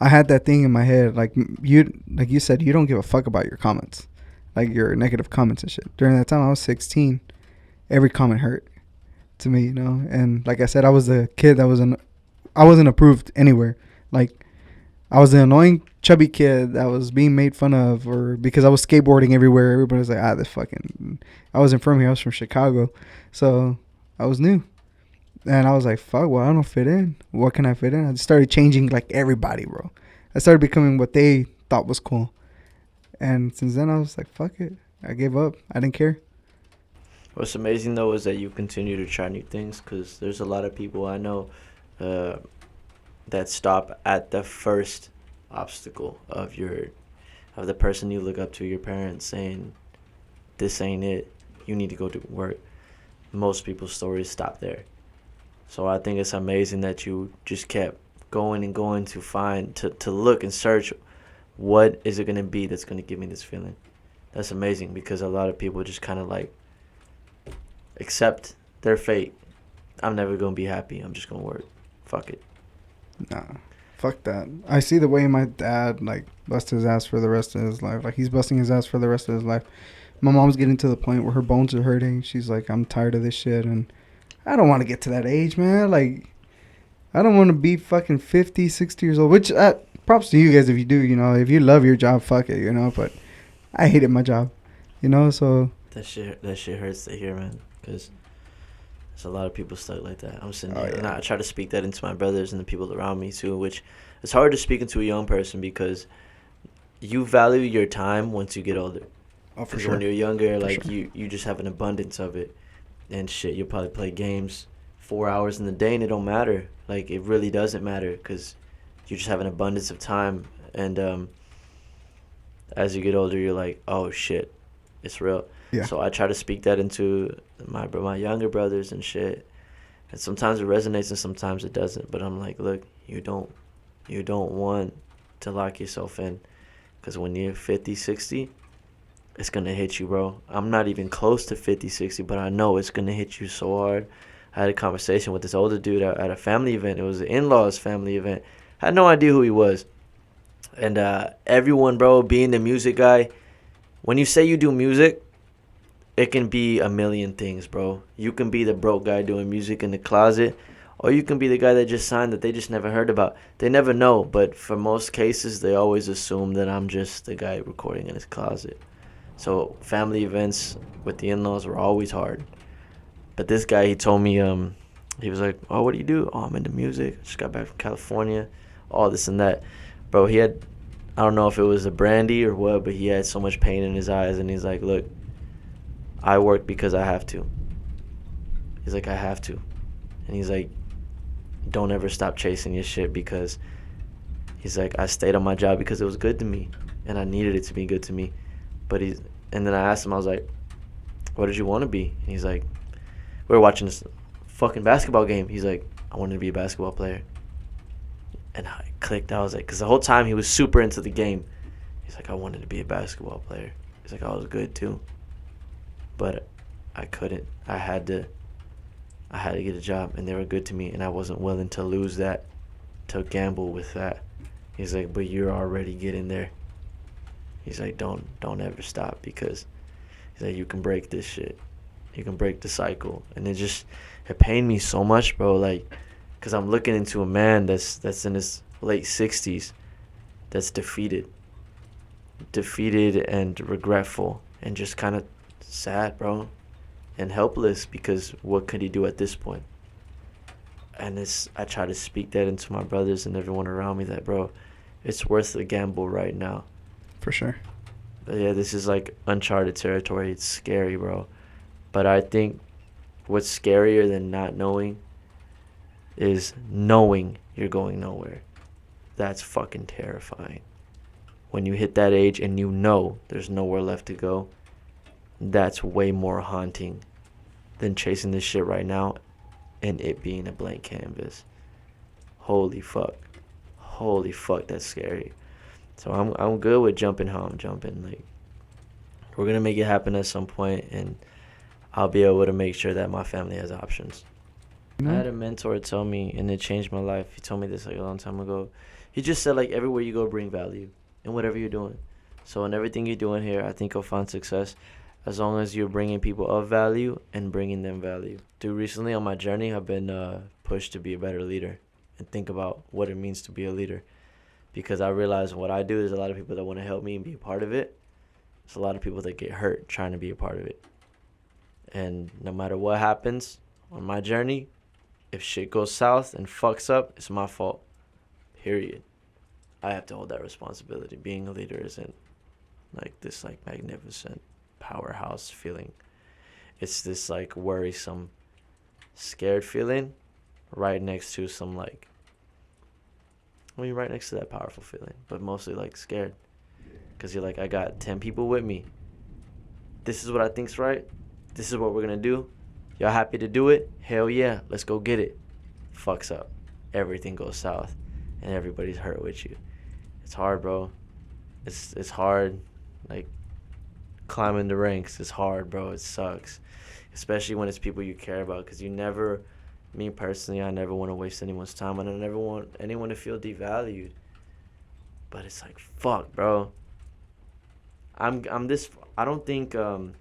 I had that thing in my head, like you said, you don't give a fuck about your comments, like your negative comments and shit. During that time, I was 16. Every comment hurt to me, you know. And like I said, I was the kid that I wasn't approved anywhere. Like, I was the annoying chubby kid that was being made fun of, or because I was skateboarding everywhere. Everybody was like, this fucking. I wasn't from here. I was from Chicago, so I was new, and I was like, fuck. Well, I don't fit in. What can I fit in? I just started changing like everybody, bro. I started becoming what they thought was cool, and since then I was like, fuck it. I gave up. I didn't care. What's amazing though is that you continue to try new things, because there's a lot of people I know that stop at the first obstacle of the person you look up to, your parents, saying this ain't it, you need to go to work. Most people's stories stop there. So I think it's amazing that you just kept going and going to find, to look and search, what is it going to be that's going to give me this feeling. That's amazing, because a lot of people just kind of like accept their fate. I'm never going to be happy, I'm just going to work. Fuck it. Nah, fuck that. I see the way my dad like bust his ass for the rest of his life. Like he's busting his ass for the rest of his life. My mom's getting to the point where her bones are hurting. She's like, I'm tired of this shit, and I don't want to get to that age, man. Like, I don't want to be fucking 50, 60 years old. Which props to you guys if you do. You know, if you love your job, fuck it. You know, but I hated my job. You know, so that shit hurts to hear, man, because there's a lot of people stuck like that. I'm sitting there, and I try to speak that into my brothers and the people around me too, which it's hard to speak into a young person, because you value your time once you get older. Oh, for Because sure. when you're younger, For like sure. you just have an abundance of it, and shit, you'll probably play games 4 hours in the day, and it don't matter. Like, it really doesn't matter, because you just have an abundance of time. And as you get older, you're like, oh shit, it's real. Yeah. So I try to speak that into my younger brothers and shit. And sometimes it resonates and sometimes it doesn't. But I'm like, look, you don't want to lock yourself in, because when you're 50, 60, it's going to hit you, bro. I'm not even close to 50, 60, but I know it's going to hit you so hard. I had a conversation with this older dude at a family event. It was an in-laws family event. I had no idea who he was. And everyone, bro, being the music guy, when you say you do music, it can be a million things, bro. You can be the broke guy doing music in the closet, or you can be the guy that just signed that they just never heard about. They never know, but for most cases, they always assume that I'm just the guy recording in his closet. So family events with the in-laws were always hard. But this guy, he told me, he was like, oh, what do you do? Oh, I'm into music. Just got back from California. All this and that. Bro, he had, I don't know if it was a brandy or what, but he had so much pain in his eyes. And he's like, look, I work because I have to. He's like, I have to. And he's like, don't ever stop chasing your shit, because he's like, I stayed on my job because it was good to me. And I needed it to be good to me. And then I asked him, I was like, what did you want to be? And he's like, we were watching this fucking basketball game. He's like, I wanted to be a basketball player. And I clicked. I was like, because the whole time he was super into the game. He's like, I wanted to be a basketball player. He's like, I was good too, but I couldn't. I had to get a job, and they were good to me, and I wasn't willing to lose that, to gamble with that. He's like, but you're already getting there. He's like, don't ever stop, because he's like, you can break this shit. You can break the cycle. And it pained me so much, bro, like, because I'm looking into a man that's in his late 60s, that's defeated and regretful and just kind of sad, bro, and helpless, because what could he do at this point? And I try to speak that into my brothers and everyone around me, that, bro, it's worth the gamble right now. For sure. But yeah, this is like uncharted territory. It's scary, bro. But I think what's scarier than not knowing is knowing you're going nowhere. That's fucking terrifying. When you hit that age and you know there's nowhere left to go, that's way more haunting than chasing this shit right now and it being a blank canvas. Holy fuck, that's scary. So I'm good with jumping how I'm jumping. Like, we're gonna make it happen at some point, and I'll be able to make sure that my family has options. I had a mentor tell me, and it changed my life. He told me this like a long time ago. He just said, like, everywhere you go, bring value in whatever you're doing. So in everything you're doing here, I think you'll find success as long as you're bringing people of value and bringing them value. Dude, recently on my journey, I've been pushed to be a better leader and think about what it means to be a leader. because I realize what I do, there's a lot of people that want to help me and be a part of it. There's a lot of people that get hurt trying to be a part of it. And no matter what happens on my journey, if shit goes south and fucks up, it's my fault. Period. I have to hold that responsibility. Being a leader isn't like this like magnificent powerhouse feeling. It's this like worrisome, scared feeling right next to some like, I mean, right next to that powerful feeling, but mostly like scared. Because you're like, I got 10 people with me. This is what I think's right. This is what we're going to do. Y'all happy to do it? Hell yeah. Let's go get it. Fucks up. Everything goes south. And everybody's hurt with you. It's hard, bro. It's hard. Like, climbing the ranks is hard, bro. It sucks. Especially when it's people you care about. Because you never, me personally, I never want to waste anyone's time. And I never want anyone to feel devalued. But it's like, fuck, bro. I'm this. I don't think I'm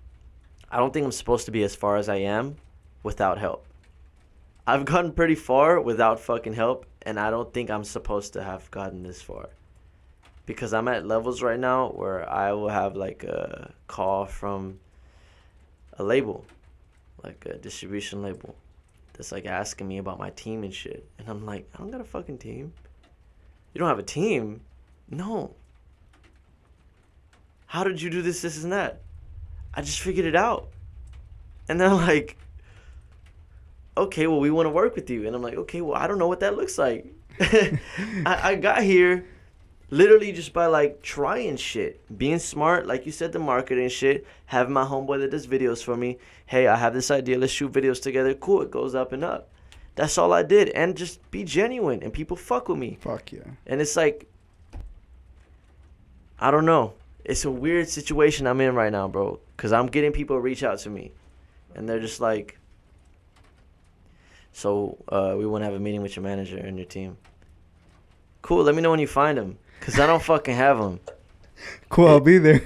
supposed to be as far as I am without help. I've gotten pretty far without fucking help, and I don't think I'm supposed to have gotten this far. Because I'm at levels right now where I will have like a call from a label, like a distribution label, that's like asking me about my team and shit. And I'm like, I don't got a fucking team. You don't have a team? No. How did you do this and that? I just figured it out. And they're like, okay, well, we want to work with you. And I'm like, okay, well, I don't know what that looks like. I got here literally just by like trying shit, being smart, like you said, the marketing shit, having my homeboy that does videos for me. Hey, I have this idea. Let's shoot videos together. Cool. It goes up and up. That's all I did. And just be genuine. And people fuck with me. Fuck yeah. And it's like, I don't know. It's a weird situation I'm in right now, bro. Because I'm getting people reach out to me. And they're just like, so we want to have a meeting with your manager and your team. Cool, let me know when you find him. Because I don't fucking have him. Cool, I'll be there.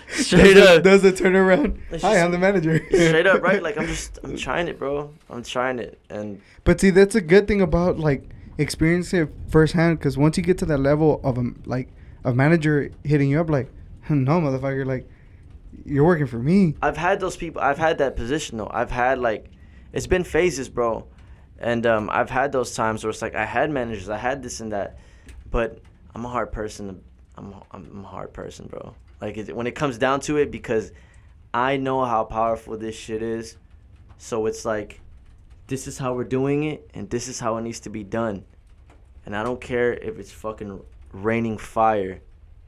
Straight up. Does it turn around? Hi, I'm the manager. Straight up, right? Like, I'm trying it, bro. I'm trying it. But see, that's a good thing about, like, experiencing it firsthand. Because once you get to that level of, a manager hitting you up, like, no, motherfucker, like, you're working for me. I've had those people. I've had that position, though. I've had, like, it's been phases, bro. And I've had those times where it's like I had managers, I had this and that. But I'm a hard person. I'm a hard person, bro. Like, when it comes down to it, because I know how powerful this shit is. So it's like, this is how we're doing it, and this is how it needs to be done. And I don't care if it's fucking raining fire.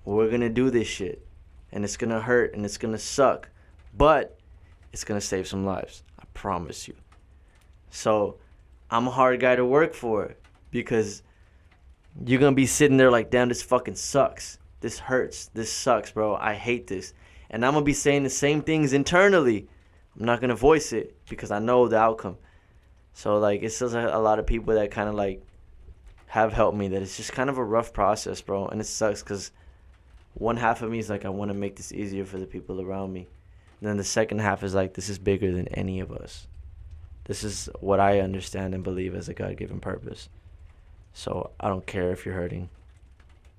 We're going to do this shit. And it's going to hurt, and it's going to suck. But it's going to save some lives. I promise you. So I'm a hard guy to work for, because you're going to be sitting there like, damn, this fucking sucks. This hurts. This sucks, bro. I hate this. And I'm going to be saying the same things internally. I'm not going to voice it because I know the outcome. So, like, it's still a lot of people that kind of, like, have helped me, that it's just kind of a rough process, bro. And it sucks because one half of me is like, I want to make this easier for the people around me. And then the second half is like, this is bigger than any of us. This is what I understand and believe as a God-given purpose. So I don't care if you're hurting.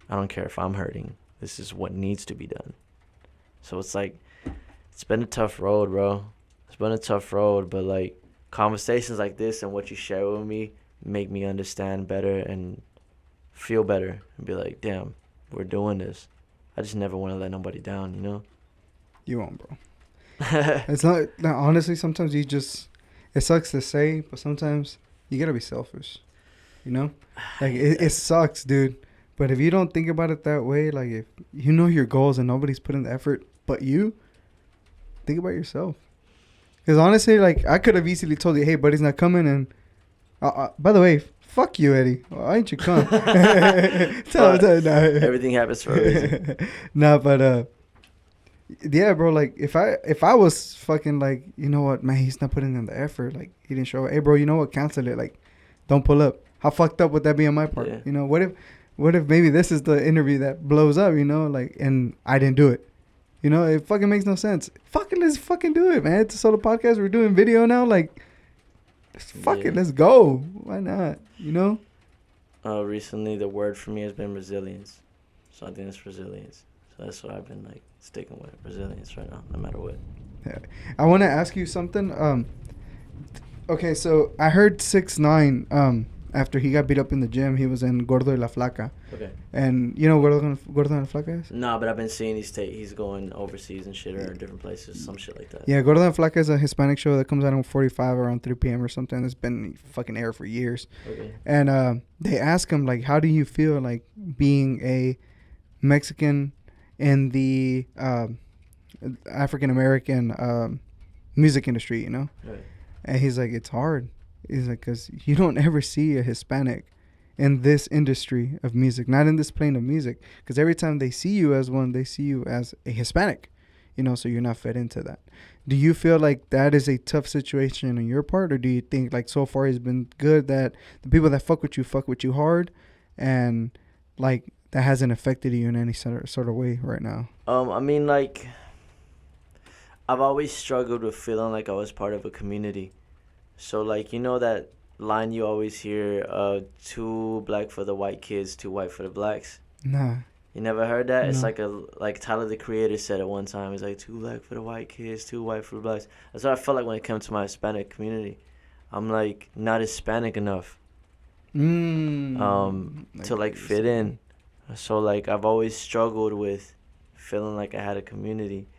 I don't care if I'm hurting. This is what needs to be done. So it's like, it's been a tough road, bro. It's been a tough road, but like, conversations like this and what you share with me make me understand better and feel better and be like, damn, we're doing this. I just never want to let nobody down, you know? You won't, bro. It's not, honestly, sometimes you just, it sucks to say, but sometimes you gotta be selfish, you know? Like, it sucks, dude. But if you don't think about it that way, like, if you know your goals and nobody's putting the effort but you, think about yourself. Because honestly, like, I could have easily told you, hey, buddy's not coming, and by the way, fuck you, Eddie. Why ain't you come? Everything happens for a reason. Nah, but yeah, bro. Like, if I was fucking like, you know what, man, he's not putting in the effort. Like, he didn't show up. Hey, bro, you know what? Cancel it. Like, don't pull up. How fucked up would that be on my part? Yeah. You know, what if maybe this is the interview that blows up? You know, like, and I didn't do it. You know, it fucking makes no sense. Let's fucking do it, man. It's a solo podcast. We're doing video now. Like, let's go. Why not? You know? Recently, the word for me has been resilience. So I think it's Brazilians. So that's what I've been like sticking with, Brazilians right now, no matter what. Yeah. I want to ask you something. Okay, so I heard 6ix9ine. After he got beat up in the gym, he was in Gordo y la Flaca. Okay. And you know what Gordo y la Flaca is? No, but I've been seeing he's going overseas and shit, or different places, some shit like that. Yeah, Gordo y la Flaca is a Hispanic show that comes out on 45 around 3 p.m. or something. It's been fucking air for years. Okay. And they ask him, like, how do you feel like being a Mexican in the African American music industry, you know? Right. And he's like, it's hard. He's like, because you don't ever see a Hispanic in this industry of music, not in this plane of music. Because every time they see you as one, they see you as a Hispanic, you know, so you're not fed into that. Do you feel like that is a tough situation on your part? Or do you think, like, so far it's been good that the people that fuck with you hard, and, like, that hasn't affected you in any sort of way right now? I mean, like, I've always struggled with feeling like I was part of a community. So, like, you know that line you always hear, too black for the white kids, too white for the blacks? Nah. You never heard that? No. It's like Tyler, the Creator, said it one time. It's like, too black for the white kids, too white for the blacks. That's what I felt like when it came to my Hispanic community. I'm, like, not Hispanic enough to, like, fit in. So, like, I've always struggled with feeling like I had a community.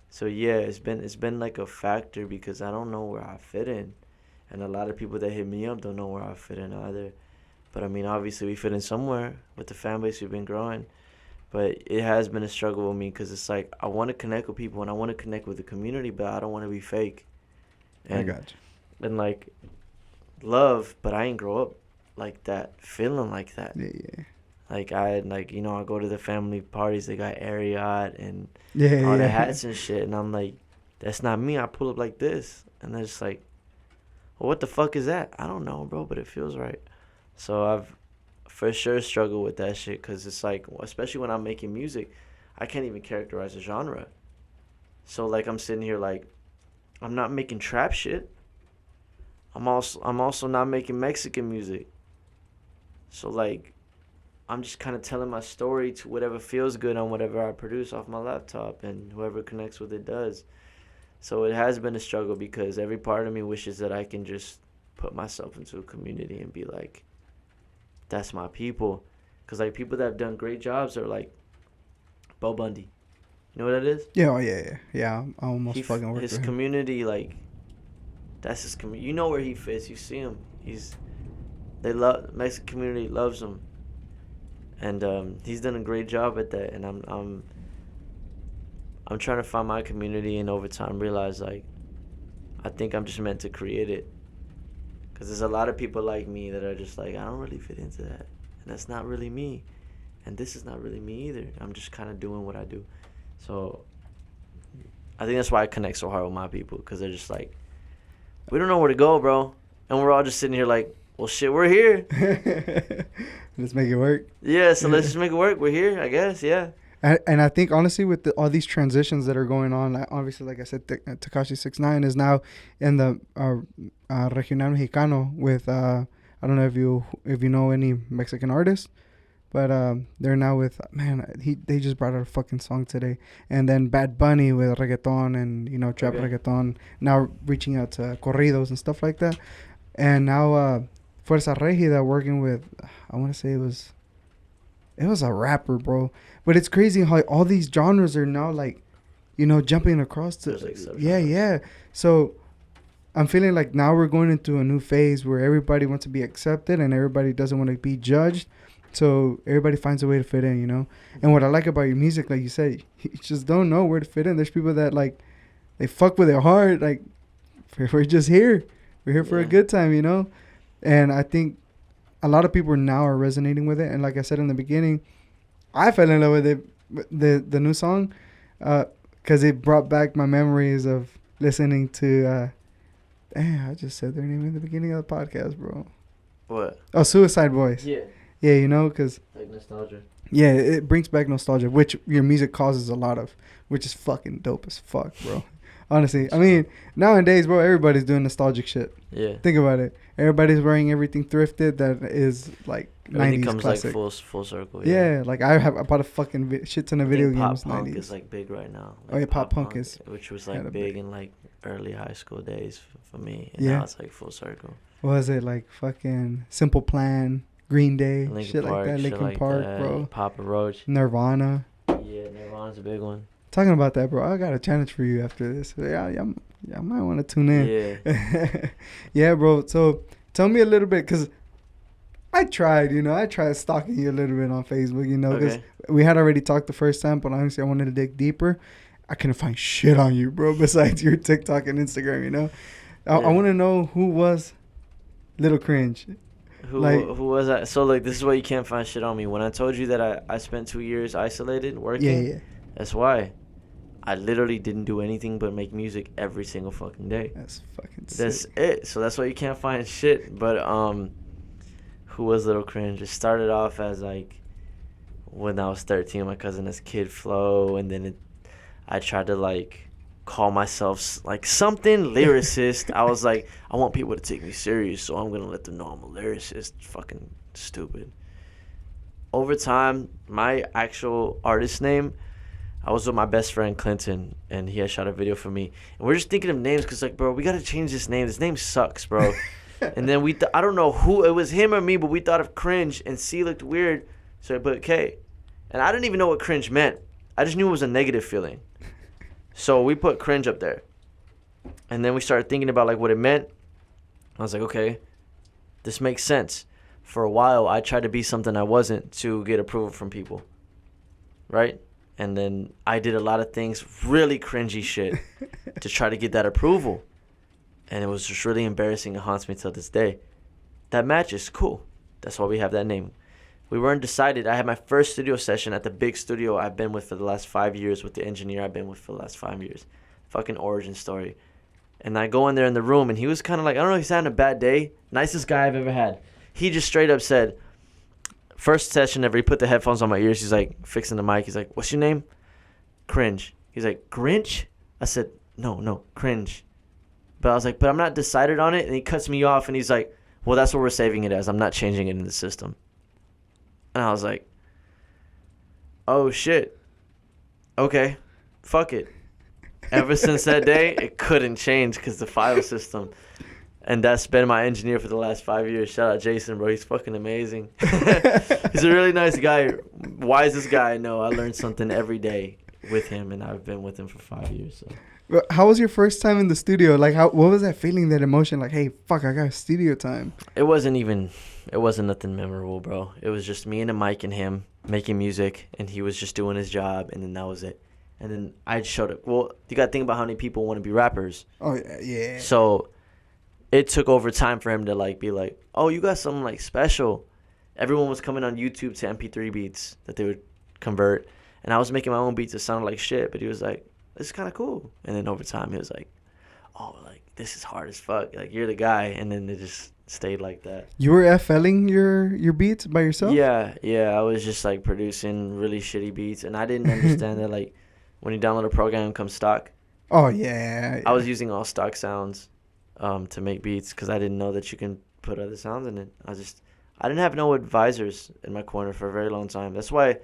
So, yeah, it's been like a factor because I don't know where I fit in. And a lot of people that hit me up don't know where I fit in either. But, I mean, obviously we fit in somewhere with the fan base we've been growing. But it has been a struggle with me because it's like I want to connect with people and I want to connect with the community, but I don't want to be fake. And, I got you. And, like, love, but I ain't grow up like that, feeling like that. Yeah. Like, I go to the family parties, they got Ariat and Yeah, all the yeah. hats and shit. And I'm like, that's not me. I pull up like this. And they're just like, well, what the fuck is that? I don't know, bro, but it feels right. So I've for sure struggled with that shit because it's like, especially when I'm making music, I can't even characterize a genre. So, like, I'm sitting here like, I'm not making trap shit. I'm also not making Mexican music. So, like, I'm just kind of telling my story to whatever feels good on whatever I produce off my laptop, and whoever connects with it does. So it has been a struggle because every part of me wishes that I can just put myself into a community and be like, that's my people. Because, like, people that have done great jobs are like Bo Bundy. You know what that is? Yeah, oh, yeah. Yeah, I almost fucking worked his with him. community, like, that's his community. You know where he fits. You see him. Mexican community loves him. And he's done a great job at that. And I'm trying to find my community, and over time realize, like, I think I'm just meant to create it. Because there's a lot of people like me that are just like, I don't really fit into that. And that's not really me. And this is not really me either. I'm just kind of doing what I do. So I think that's why I connect so hard with my people. Because they're just like, we don't know where to go, bro. And we're all just sitting here like, well, shit, we're here. Let's make it work. Yeah, so let's just make it work. We're here, I guess, yeah. And I think, honestly, with all these transitions that are going on, obviously, like I said, Tekashi 6ix9ine is now in the Regional Mexicano with, I don't know if you know any Mexican artists, but they're now with, they just brought out a fucking song today. And then Bad Bunny with reggaeton and, you know, trap reggaeton, now reaching out to corridos and stuff like that. And now Fuerza Regida working with, I want to say it was a rapper, bro. But it's crazy how all these genres are now, like, you know, jumping across to, like yeah. So I'm feeling like now we're going into a new phase where everybody wants to be accepted and everybody doesn't want to be judged. So everybody finds a way to fit in, you know. And what I like about your music, like you said, you just don't know where to fit in. There's people that, like, they fuck with their heart. Like, we're just here. We're here for a good time, you know. And I think a lot of people now are resonating with it. And like I said in the beginning, I fell in love with it, the new song, because it brought back my memories of listening to, I just said their name in the beginning of the podcast, bro. What? Oh, Suicide Boys. Yeah. Yeah, you know, because... like nostalgia. Yeah, it brings back nostalgia, which your music causes a lot of, which is fucking dope as fuck, bro. Honestly, I mean, nowadays, bro, everybody's doing nostalgic shit. Yeah. Think about it. Everybody's wearing everything thrifted that is like Everything 90s comes classic. like full circle. Yeah, like I bought a fucking shit ton of video games. Pop punk 90s. is like big right now. Oh, yeah, pop punk is which was kinda like big. big in like early high school days for me, and Yeah. now it's like full circle. What was it like? Fucking Simple Plan, Green Day, Linkin shit Park, like that. shit Linkin like Park, that, bro. Papa Roach. Nirvana. Yeah, Nirvana's a big one. Talking about that, bro. I got a challenge for you after this. Yeah, I might want to tune in. Yeah. Yeah, bro. So tell me a little bit, cause I tried stalking you a little bit on Facebook, because Okay. we had already talked the first time, but honestly, I wanted to dig deeper. I couldn't find shit on you, bro, besides your TikTok and Instagram, I Yeah. want to know who was Little Cringe. Who Like- who was that? So like this is why you can't find shit on me. When I told you that I spent 2 years isolated working, Yeah. that's why. I literally didn't do anything but make music every single fucking day. That's fucking That's sick. it. So that's why you can't find shit. But who was Little Cringe? It started off as like when I was 13, my cousin as Kid Flow, and then I tried to like call myself like something lyricist. I was like, I want people to take me serious, so I'm gonna let them know I'm a lyricist. Fucking stupid. Over time, my actual artist name, I was with my best friend Clinton, and he had shot a video for me. And we're just thinking of names because, like, bro, we got to change this name. This name sucks, bro. And then I don't know who, it was him or me, but we thought of Cringe, and C looked weird, so I put K. And I didn't even know what cringe meant. I just knew it was a negative feeling. So we put Cringe up there. And then we started thinking about, like, what it meant. I was like, okay, this makes sense. For a while, I tried to be something I wasn't to get approval from people, right? And then I did a lot of things, really cringy shit, to try to get that approval. And it was just really embarrassing. It haunts me till this day. That matches, cool. That's why we have that name. We weren't decided. I had my first studio session at the big studio I've been with for the last 5 years, with the engineer I've been with for the last 5 years. Fucking origin story. And I go in there in the room, and he was kind of like, I don't know, he's having a bad day. Nicest guy I've ever had. He just straight up said, first session ever, he put the headphones on my ears. He's like, fixing the mic. He's like, what's your name? Cringe. He's like, Grinch? I said, no, Cringe. But I was like, but I'm not decided on it. And he cuts me off, and he's like, well, that's what we're saving it as. I'm not changing it in the system. And I was like, oh, shit. Okay, fuck it. Ever since that day, it couldn't change because the file system. And that's been my engineer for the last 5 years. Shout out Jason, bro. He's fucking amazing. He's a really nice guy. Wisest guy I know. I learned something every day with him, and I've been with him for 5 years. So. How was your first time in the studio? Like, what was that feeling, that emotion? Like, hey, fuck, I got studio time. It wasn't nothing memorable, bro. It was just me and a mic and him making music, and he was just doing his job, and then that was it. And then I showed up. Well, you got to think about how many people want to be rappers. Oh, yeah. So it took over time for him to like be like, oh, you got something like special. Everyone was coming on YouTube to MP3 beats that they would convert. And I was making my own beats that sounded like shit, but he was like, this is kind of cool. And then over time, he was like, oh, like, this is hard as fuck. Like, you're the guy. And then it just stayed like that. You were FLing your beats by yourself? Yeah. I was just, like, producing really shitty beats. And I didn't understand that, like, when you download a program, it comes stock. Oh, yeah. I was using all stock sounds to make beats because I didn't know that you can put other sounds in it. I didn't have no advisors in my corner for a very long time. That's why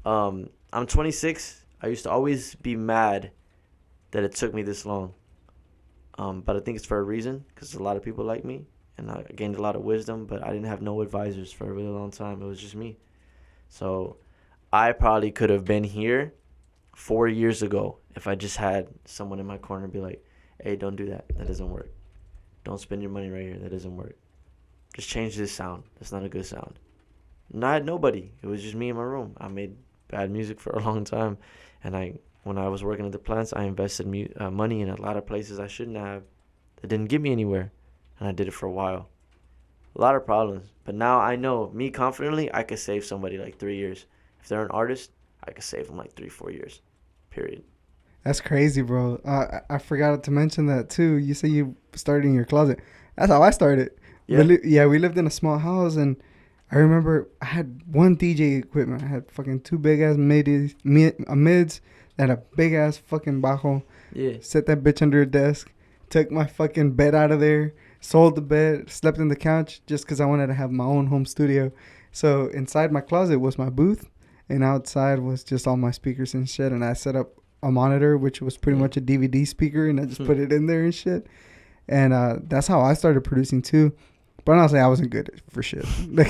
I'm 26. I used to always be mad that it took me this long. But I think it's for a reason, because a lot of people like me, and I gained a lot of wisdom, but I didn't have no advisors for a really long time. It was just me. So I probably could have been here 4 years ago if I just had someone in my corner be like, hey, don't do that. That doesn't work. Don't spend your money right here. That doesn't work. Just change this sound. That's not a good sound. And I had nobody. It was just me in my room. I made bad music for a long time. And when I was working at the plants, I invested money in a lot of places I shouldn't have that didn't get me anywhere. And I did it for a while. A lot of problems. But now I know, me confidently, I could save somebody like 3 years. If they're an artist, I could save them like 3-4 years. Period. That's crazy, bro. I forgot to mention that, too. You say you started in your closet. That's how I started. Yeah. We lived in a small house, and I remember I had one DJ equipment. I had fucking two big-ass mids and a big-ass fucking bajo. Yeah. Set that bitch under a desk. Took my fucking bed out of there. Sold the bed. Slept in the couch just because I wanted to have my own home studio. So inside my closet was my booth. And outside was just all my speakers and shit. And I set up a monitor, which was pretty much a DVD speaker. And I just put it in there and shit. And that's how I started producing too. But honestly, I wasn't good for shit. No,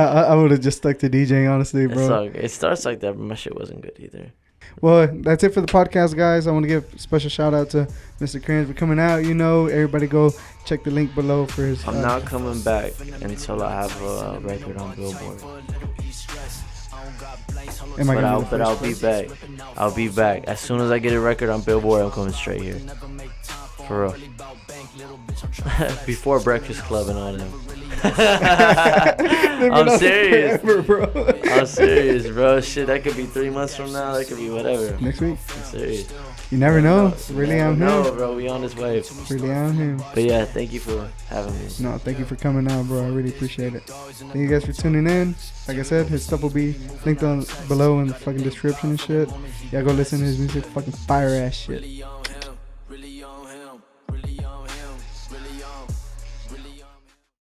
I would have just stuck to DJing, honestly, bro. It starts like that, but my shit wasn't good either. Well, that's it for the podcast, guys. I want to give a special shout out to Mr. Kringe for coming out. You know, everybody go check the link below for his... I'm not coming back until I have a record on Billboard. But I'll be back. I'll be back. As soon as I get a record on Billboard, I'm coming straight here. For real. Before Breakfast Club and all them. I'm serious. Forever, I'm serious, bro. Shit, that could be 3 months from now. That could be whatever. Next week. I'm serious. You never know. Really on him. No, bro. We on this wave. Really on him. But yeah, thank you for having me. No, thank you for coming out, bro. I really appreciate it. Thank you guys for tuning in. Like I said, his stuff will be linked on below in the fucking description and shit. Yeah, go listen to his music. Fucking fire ass shit.